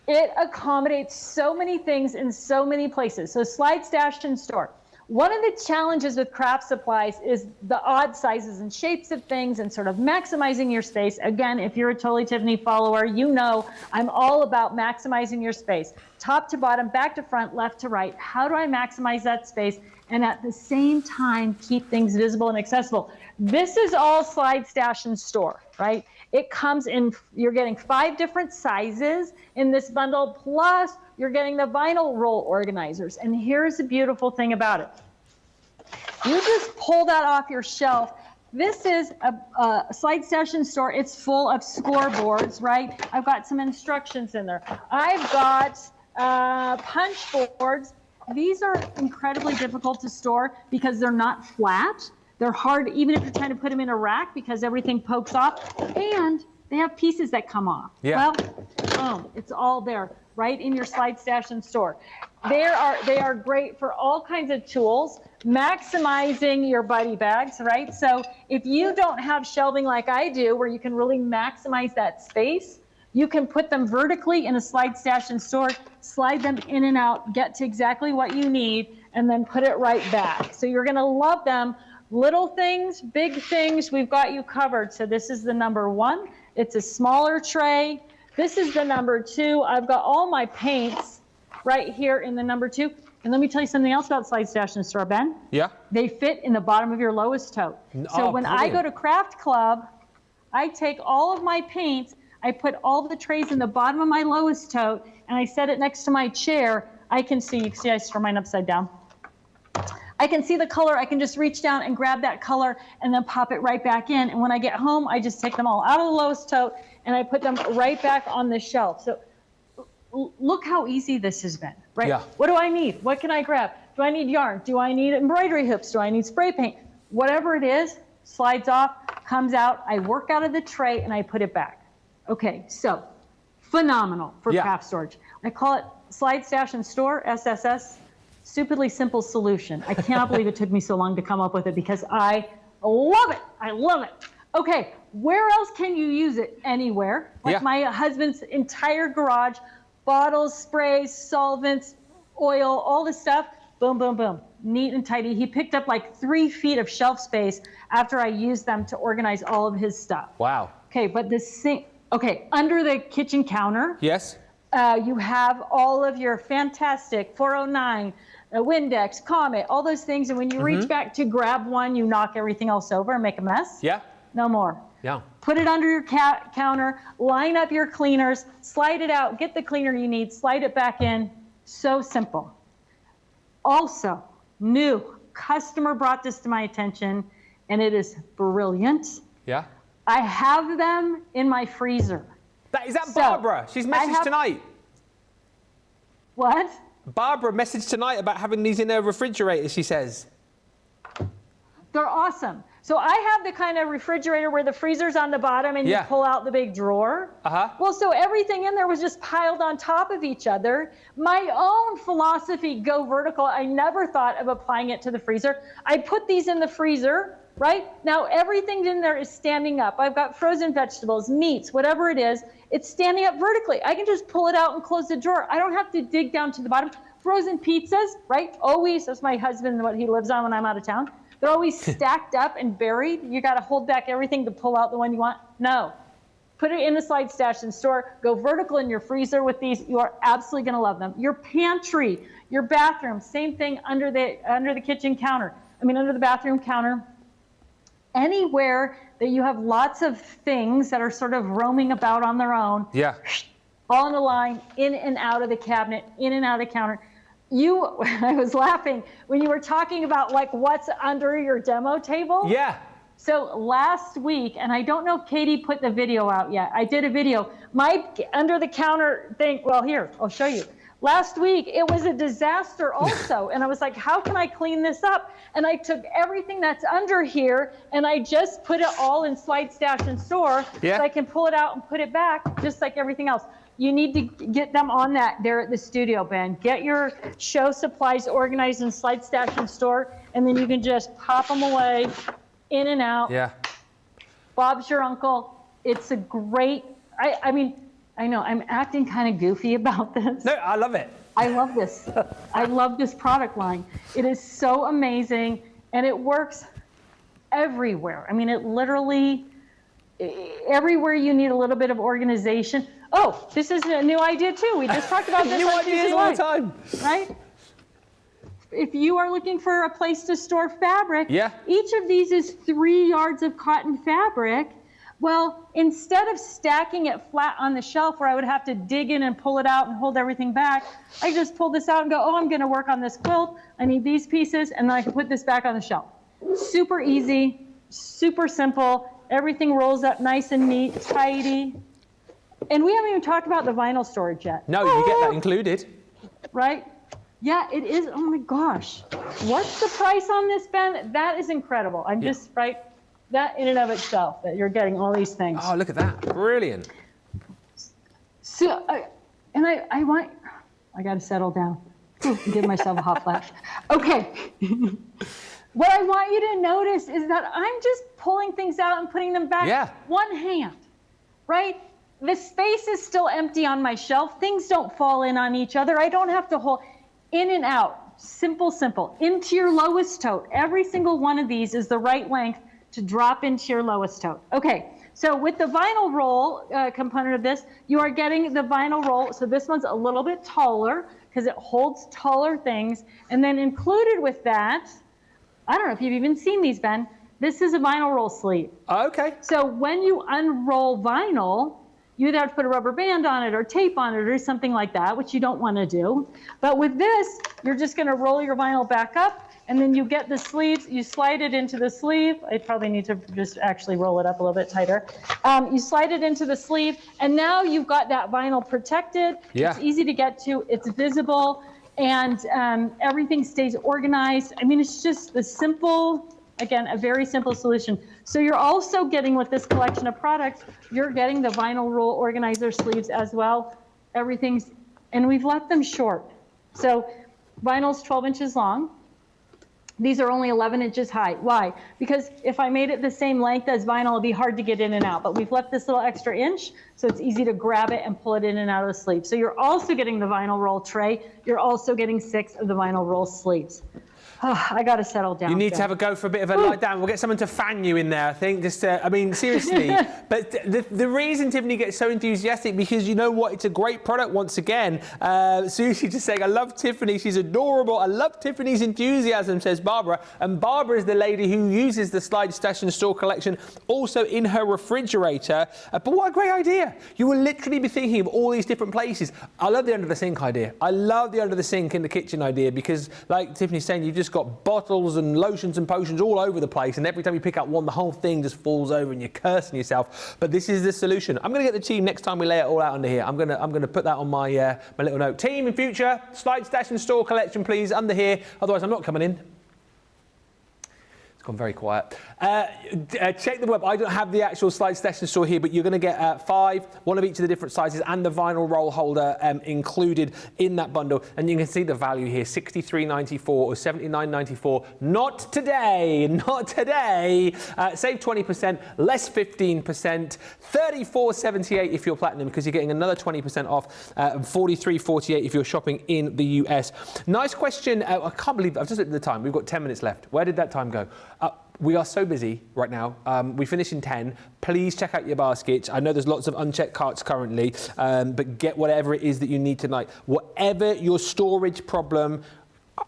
it accommodates so many things in so many places. So slide, stash, and store. One of the challenges with craft supplies is the odd sizes and shapes of things and sort of maximizing your space. Again, if you're a Totally Tiffany follower, you know I'm all about maximizing your space. Top to bottom, back to front, left to right. How do I maximize that space and at the same time keep things visible and accessible? This is all slide, stash, and store, right? It comes in, you're getting 5 different sizes in this bundle, plus you're getting the vinyl roll organizers. And here's the beautiful thing about it. You just pull that off your shelf. This is a slide, stash, and store. It's full of scoreboards, right? I've got some instructions in there. I've got punch boards. These are incredibly difficult to store because they're not flat. They're hard, even if you're trying to put them in a rack, because everything pokes off, and they have pieces that come off. Yeah. Well, boom, it's all there, right in your slide, stash, and store. They are great for all kinds of tools, maximizing your buddy bags, right? So if you don't have shelving like I do, where you can really maximize that space, you can put them vertically in a slide, stash, and store, slide them in and out, get to exactly what you need, and then put it right back. So you're gonna love them. Little things, big things, we've got you covered. So this is the number 1. It's a smaller tray. This is the number 2. I've got all my paints right here in the number 2. And let me tell you something else about slide, stash, and store, Ben. Yeah. They fit in the bottom of your lowest tote. So when I go to Craft Club, I take all of my paints, I put all the trays in the bottom of my lowest tote, and I set it next to my chair. I can see, you can see I store mine upside down. I can see the color. I can just reach down and grab that color and then pop it right back in. And when I get home, I just take them all out of the lowest tote and I put them right back on the shelf. So look how easy this has been, right? Yeah. What do I need? What can I grab? Do I need yarn? Do I need embroidery hoops? Do I need spray paint? Whatever it is, slides off, comes out. I work out of the tray and I put it back. Okay, so phenomenal for craft storage. I call it slide, stash, and store, SSS. Stupidly simple solution. I cannot believe it took me so long to come up with it because I love it. I love it. Okay, where else can you use it? Anywhere. Like my husband's entire garage, bottles, sprays, solvents, oil, all this stuff. Boom, boom, boom. Neat and tidy. He picked up like 3 feet of shelf space after I used them to organize all of his stuff. Wow. Okay, but the sink, under the kitchen counter. Yes. You have all of your fantastic 409, Windex, Comet, all those things. And when you reach back to grab one, you knock everything else over and make a mess. Yeah. No more. Yeah. Put it under your counter, line up your cleaners, slide it out, get the cleaner you need, slide it back in. So simple. Also, new customer brought this to my attention, and it is brilliant. Yeah. I have them in my freezer. Is that Barbara? She's messaged tonight. What? Barbara messaged tonight about having these in her refrigerator, she says. They're awesome. So I have the kind of refrigerator where the freezer's on the bottom and you pull out the big drawer. Well, so everything in there was just piled on top of each other. My own philosophy, go vertical, I never thought of applying it to the freezer. I put these in the freezer, right? Now everything in there is standing up. I've got frozen vegetables, meats, whatever it is. It's standing up vertically. I can just pull it out and close the drawer. I don't have to dig down to the bottom. Frozen pizzas, right? Always, that's my husband, what he lives on when I'm out of town. They're always stacked up and buried. You got to hold back everything to pull out the one you want. No. Put it in a slide stash and store. Go vertical in your freezer with these. You are absolutely going to love them. Your pantry, your bathroom, same thing under the kitchen counter. Under the bathroom counter. Anywhere that you have lots of things that are sort of roaming about on their own. Yeah. All in a line, in and out of the cabinet, in and out of the counter. I was laughing when you were talking about like what's under your demo table. Yeah. So last week, and I don't know if Katie put the video out yet. I did a video. My under the counter thing, well, here, I'll show you. Last week, it was a disaster also. And I was like, how can I clean this up? And I took everything that's under here and I just put it all in slide stash and store so I can pull it out and put it back just like everything else. You need to get them on that there at the studio, Ben. Get your show supplies organized in slide stash and store, and then you can just pop them away, in and out. Yeah. Bob's your uncle. It's a great, I know I'm acting kind of goofy about this. No, I love it. I love this. I love this product line. It is so amazing, and it works everywhere. It literally, everywhere you need a little bit of organization. Oh, this is a new idea too. We just talked about this. New ideas all the time. Right? If you are looking for a place to store fabric, each of these is 3 yards of cotton fabric. Well, instead of stacking it flat on the shelf where I would have to dig in and pull it out and hold everything back, I just pull this out and go, oh, I'm going to work on this quilt. I need these pieces, and then I can put this back on the shelf. Super easy, super simple. Everything rolls up nice and neat, tidy. And we haven't even talked about the vinyl storage yet. No, you get that included. Right? Yeah, it is. Oh my gosh. What's the price on this, Ben? That is incredible. I'm just, that in and of itself, that you're getting all these things. Oh, look at that. Brilliant. So, I got to settle down. Give myself a hot flash. Okay. What I want you to notice is that I'm just pulling things out and putting them back one hand, right? The space is still empty on my shelf. Things don't fall in on each other. I don't have to hold in and out. Simple, simple. Into your lowest tote. Every single one of these is the right length to drop into your lowest tote. Okay, so with the vinyl roll component of this, you are getting the vinyl roll. So this one's a little bit taller because it holds taller things. And then included with that, I don't know if you've even seen these, Ben. This is a vinyl roll sleeve. Okay. So when you unroll vinyl, you either have to put a rubber band on it or tape on it or something like that, which you don't want to do. But with this, you're just going to roll your vinyl back up, and then you get the sleeves, you slide it into the sleeve. I probably need to just actually roll it up a little bit tighter. You slide it into the sleeve, and now you've got that vinyl protected. It's easy to get to, it's visible, and everything stays organized. It's just the simple, again, a very simple solution. So you're also getting, with this collection of products, you're getting the vinyl roll organizer sleeves as well. Everything's, and we've left them short. So vinyl's 12 inches long. These are only 11 inches high. Why? Because if I made it the same length as vinyl, it'd be hard to get in and out. But we've left this little extra inch, so it's easy to grab it and pull it in and out of the sleeve. So you're also getting the vinyl roll tray. You're also getting 6 of the vinyl roll sleeves. Oh, I got to settle down. You need to have a go for a bit of a lie down. We'll get someone to fan you in there, I think. Just, seriously. But the reason Tiffany gets so enthusiastic, because you know what? It's a great product once again. Susie just saying, I love Tiffany. She's adorable. I love Tiffany's enthusiasm, says Barbara. And Barbara is the lady who uses the Slide Stash and Store collection also in her refrigerator. But what a great idea. You will literally be thinking of all these different places. I love the under the sink idea. I love the under the sink in the kitchen idea because, like Tiffany's saying, you've just just got bottles and lotions and potions all over the place, and every time you pick up one, the whole thing just falls over and you're cursing yourself. But this is the solution. I'm going to get the team next time we lay it all out under here. I'm going to put that on my my little note. Team, in future, slide stash and store collection, please, under here. Otherwise, I'm not coming in. It's gone very quiet. Check the web. I don't have the actual slide station store here, but you're going to get 5, one of each of the different sizes, and the vinyl roll holder included in that bundle. And you can see the value here, $63.94 or $79.94. Not today, not today. Save 20%, less 15%, $34.78 if you're platinum, because you're getting another 20% off, and $43.48 if you're shopping in the US. Nice question. I can't believe I've just looked at the time. We've got 10 minutes left. Where did that time go? We are so busy right now. We finish in 10. Please check out your baskets. I know there's lots of unchecked carts currently, but get whatever it is that you need tonight. Whatever your storage problem,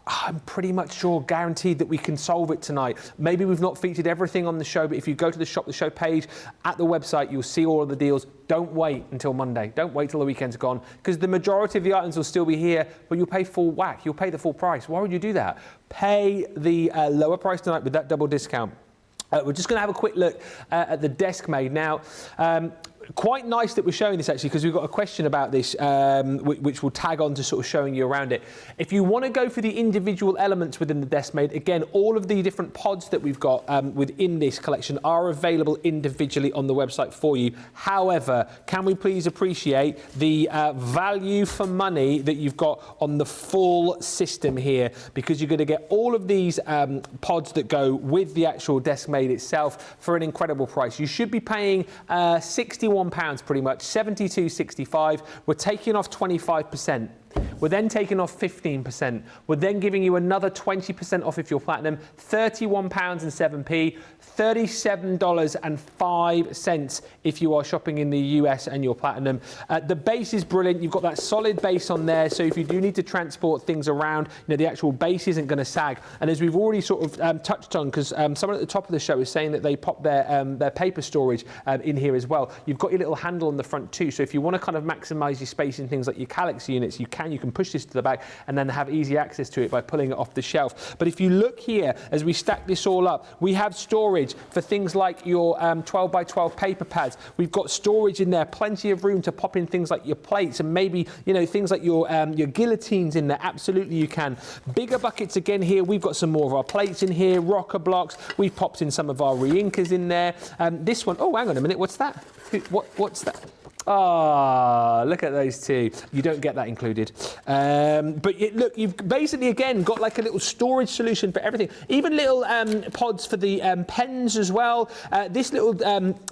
I'm pretty much sure, guaranteed that we can solve it tonight. Maybe we've not featured everything on the show, but if you go to the Shop the Show page at the website, you'll see all of the deals. Don't wait until Monday. Don't wait till the weekend's gone, because the majority of the items will still be here, but you'll pay full whack. You'll pay the full price. Why would you do that? Pay the lower price tonight with that double discount. We're just going to have a quick look at the desk made now. Quite nice that we're showing this, actually, because we've got a question about this, which will tag on to sort of showing you around it. If you want to go for the individual elements within the desk made, again, all of the different pods that we've got within this collection are available individually on the website for you. However, can we please appreciate the value for money that you've got on the full system here, because you're going to get all of these pods that go with the actual desk made itself for an incredible price. You should be paying £61 pretty much, $72.65. We're taking off 25%. We're then taking off 15%. We're then giving you another 20% off if you're platinum, £31.07, $37.05 if you are shopping in the US and you're platinum. The base is brilliant. You've got that solid base on there, so if you do need to transport things around, the actual base isn't going to sag. And as we've already sort of touched on, because someone at the top of the show is saying that they pop their paper storage in here as well. You've got your little handle on the front too, so if you want to kind of maximize your space in things like your Calyx units, you can push this to the back and then have easy access to it by pulling it off the shelf. But if you look here, as we stack this all up, we have storage for things like your 12 by 12 paper pads. We've got storage in there, plenty of room to pop in things like your plates and maybe, things like your guillotines in there. Absolutely you can. Bigger buckets again here. We've got some more of our plates in here, rocker blocks. We've popped in some of our re-inkers in there. This one, oh, hang on a minute, what's that? What's that? Ah, look at those two. You don't get that included. But look, you've basically, again, got like a little storage solution for everything. Even little pods for the pens as well. This little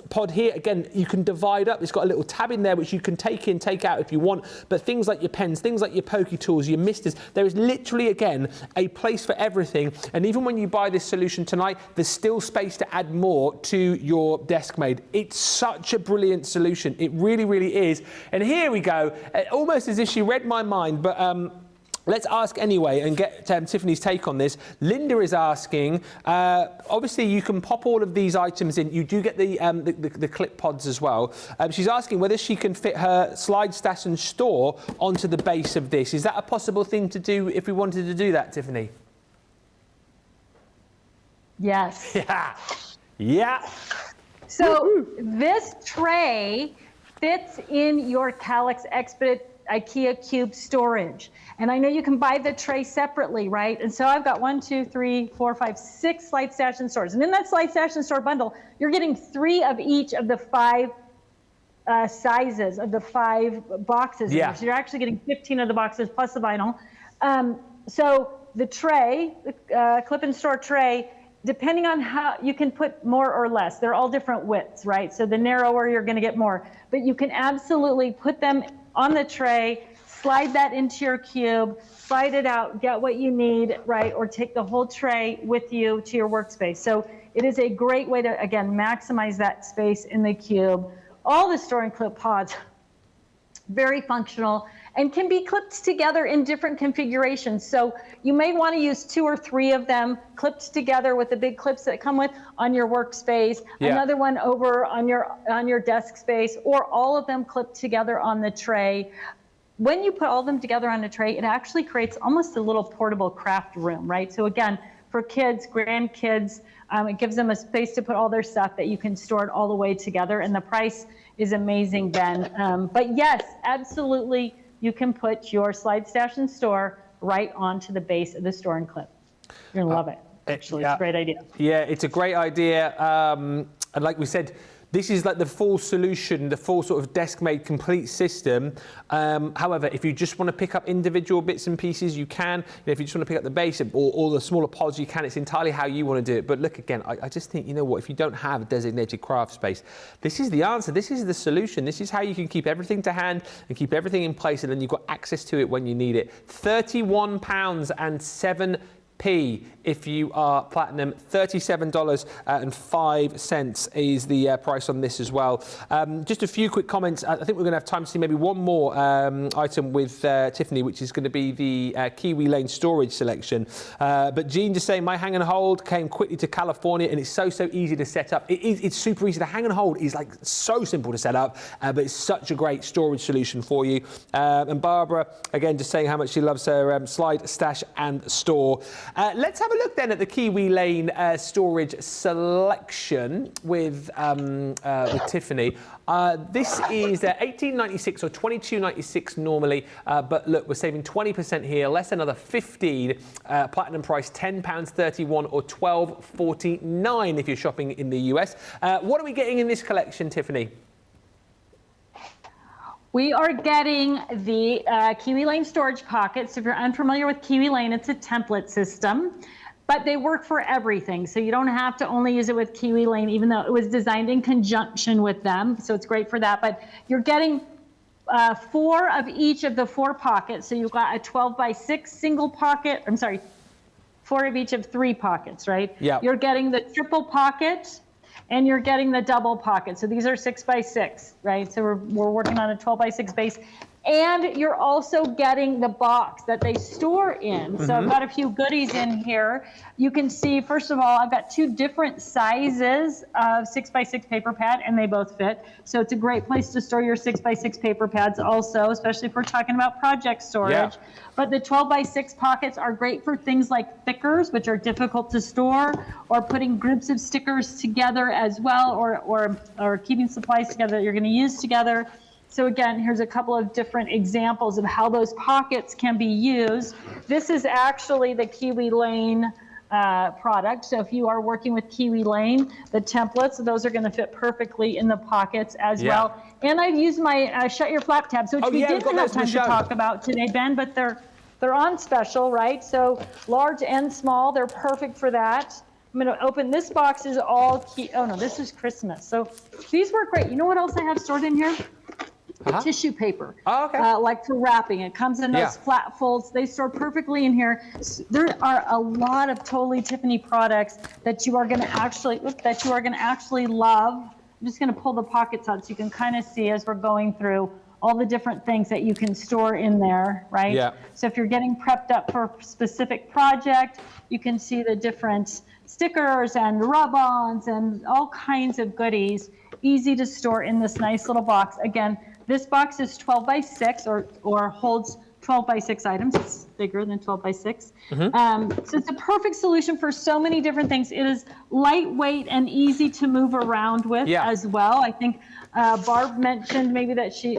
pod here, again, you can divide up. It's got a little tab in there which you can take in, take out if you want. But things like your pens, things like your pokey tools, your misters, there is literally, again, a place for everything. And even when you buy this solution tonight, there's still space to add more to your desk made. It's such a brilliant solution. It really is. And here we go, almost as if she read my mind, but let's ask anyway and get Tiffany's take on this. Linda is asking, obviously you can pop all of these items in. You do get the clip pods as well. She's asking whether she can fit her slide stash and store onto the base of this. Is that a possible thing to do if we wanted to do that, Tiffany? Yes. Yeah. So this tray fits in your Calyx Expedite IKEA Cube storage. And I know you can buy the tray separately, right? And so I've got 6 slide stash and stores. And in that slide stash and store bundle, you're getting 3 of each of the 5 sizes of the 5 boxes. Yeah. So you're actually getting 15 of the boxes plus the vinyl. So the tray, the clip and store tray, depending on how you can put more or less, they're all different widths, right? So the narrower you're going to get more, but you can absolutely put them on the tray, slide that into your cube, slide it out, get what you need, right? Or take the whole tray with you to your workspace. So it is a great way to, again, maximize that space in the cube. All the store and clip pods, very functional, and can be clipped together in different configurations. So you may want to use 2 or 3 of them clipped together with the big clips that come with on your workspace, another one over on your desk space, or all of them clipped together on the tray. when you put all of them together on a tray, it actually creates almost a little portable craft room, right? So again, for kids, grandkids, it gives them a space to put all their stuff that you can store it all the way together. And the price is amazing, Ben. But yes, absolutely, you can put your slide stash and store right onto the base of the store and clip. You're gonna love it. Actually, it's a great idea. Yeah, it's a great idea. And like we said, this is like the full solution, the full sort of desk-made complete system. However, if you just want to pick up individual bits and pieces, you can. You know, if you just want to pick up the base or the smaller pods, you can. It's entirely how you want to do it. But look, again, I just think, you know what, if you don't have a designated craft space, this is the answer. This is the solution. This is how you can keep everything to hand and keep everything in place, and then you've got access to it when you need it. £31.07 if you are platinum. $37.05 is the price on this as well. Just a few quick comments. I think we're going to have time to see maybe one more item with Tiffany, which is going to be the Kiwi Lane storage selection. But Jean just saying, my hang and hold came quickly to California, and it's so easy to set up. It's super easy. The hang and hold is like so simple to set up, but it's such a great storage solution for you. And Barbara, again, just saying how much she loves her slide, stash and store. Let's have a look then at the Kiwi Lane storage selection with Tiffany. This is $18.96 or $22.96 normally, but look, we're saving 20% here, less another 15. Platinum price £10.31 or $12.49 if you're shopping in the US. What are we getting in this collection, Tiffany? We are getting the Kiwi Lane storage pockets. If you're unfamiliar with Kiwi Lane, it's a template system, but they work for everything. So you don't have to only use it with Kiwi Lane, even though it was designed in conjunction with them. So it's great for that. But you're getting 4 of each of the 4 pockets. So you've got a 12x6 single pocket. I'm sorry, 4 of each of 3 pockets, right? Yeah. You're getting the triple pocket, and you're getting the double pocket. So these are 6x6, right? So we're working on a 12x6 base. And you're also getting the box that they store in. So I've got a few goodies in here. You can see, first of all, I've got 2 different sizes of 6x6 paper pad, and they both fit. So it's a great place to store your 6x6 paper pads also, especially if we're talking about project storage. Yeah. But the 12x6 pockets are great for things like thickers, which are difficult to store, or putting groups of stickers together as well, or keeping supplies together that you're going to use together. So again, here's a couple of different examples of how those pockets can be used. This is actually the Kiwi Lane product. So if you are working with Kiwi Lane, the templates, those are going to fit perfectly in the pockets as well. And I've used my Shut Your Flap tabs, which we didn't have time to talk about today, Ben, but they're on special, right? So large and small, they're perfect for that. I'm going to open this box. Is all oh no, this is Christmas. So these work great. You know what else I have stored in here? Tissue paper, like for wrapping. It comes in those flat folds. They store perfectly in here. There are a lot of totally Tiffany products that you are going to actually love. I'm just going to pull the pockets out so you can kind of see as we're going through all the different things that you can store in there, right? Yeah. So if you're getting prepped up for a specific project, you can see the different stickers and rub-ons and all kinds of goodies, easy to store in this nice little box. Again, this box is 12x6 or holds 12x6 items. It's bigger than 12x6. So it's a perfect solution for so many different things. It is lightweight and easy to move around with as well. I think Barb mentioned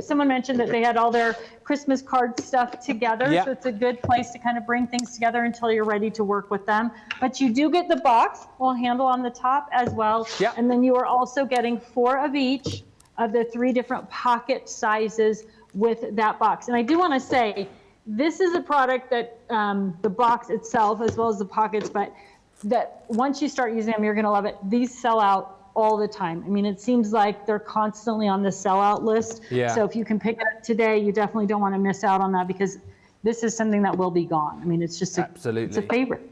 someone mentioned that they had all their Christmas card stuff together. So it's a good place to kind of bring things together until you're ready to work with them. But you do get the box, little handle on the top as well. And then you are also getting 4 of each of the 3 different pocket sizes with that box. And I do want to say, this is a product that the box itself, as well as the pockets, but that once you start using them, you're going to love it. These sell out all the time. I mean, it seems like they're constantly on the sellout list. So if you can pick it up today, you definitely don't want to miss out on that, because this is something that will be gone. I mean, it's just it's a favorite.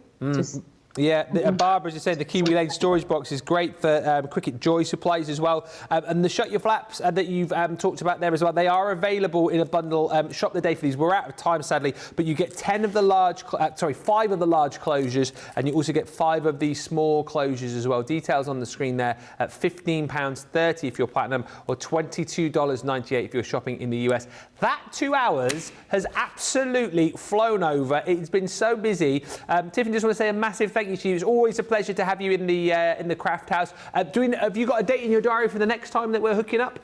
Barbara, as you said, the Kiwi Lane storage box is great for Cricket Joy supplies as well. And the Shut Your Flaps that you've talked about there as well, they are available in a bundle. Shop the day for these. We're out of time, sadly, but you get 5 of the large closures, and you also get 5 of these small closures as well. Details on the screen there at £15.30 if you're platinum, or $22.98 if you're shopping in the US. That 2 hours has absolutely flown over. It's been so busy. Tiffany, just want to say a massive thank you to you. It's always a pleasure to have you in the craft house. Have you got a date in your diary for the next time that we're hooking up?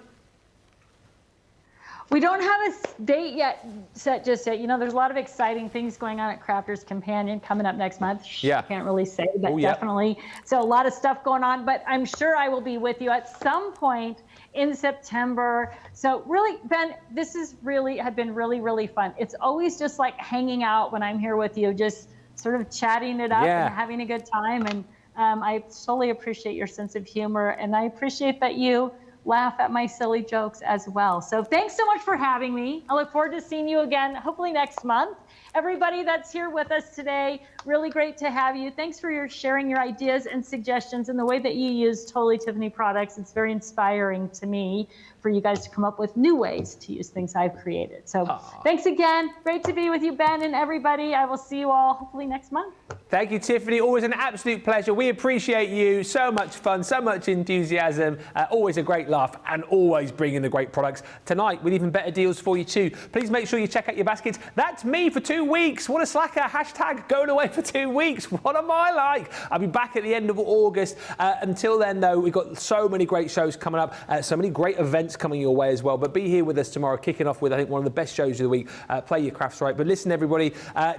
We don't have a date set just yet. You know, there's a lot of exciting things going on at Crafters Companion coming up next month. Yeah. Can't really say, but definitely. So a lot of stuff going on, but I'm sure I will be with you at some point in September. So really, Ben, this has been really, really fun. It's always just like hanging out when I'm here with you, just sort of chatting it up and having a good time. And I totally appreciate your sense of humor, and I appreciate that you laugh at my silly jokes as well. So thanks so much for having me. I look forward to seeing you again, hopefully next month. Everybody that's here with us today, really great to have you. Thanks for sharing your ideas and suggestions and the way that you use Totally Tiffany products. It's very inspiring to me for you guys to come up with new ways to use things I've created. So thanks again. Great to be with you, Ben, and everybody. I will see you all hopefully next month. Thank you, Tiffany. Always an absolute pleasure. We appreciate you. So much fun, so much enthusiasm. Always a great laugh, and always bringing the great products. Tonight, with even better deals for you too. Please make sure you check out your baskets. That's me for 2 weeks. What a slacker. Hashtag going away for 2 weeks. What am I like? I'll be back at the end of August. Until then, though, we've got so many great shows coming up. So many great events coming your way as well. But be here with us tomorrow, kicking off with, I think, one of the best shows of the week. Play your crafts right. But listen, everybody,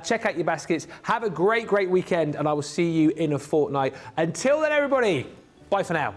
check out your baskets. Have a great weekend, and I will see you in a fortnight. Until then, everybody, bye for now.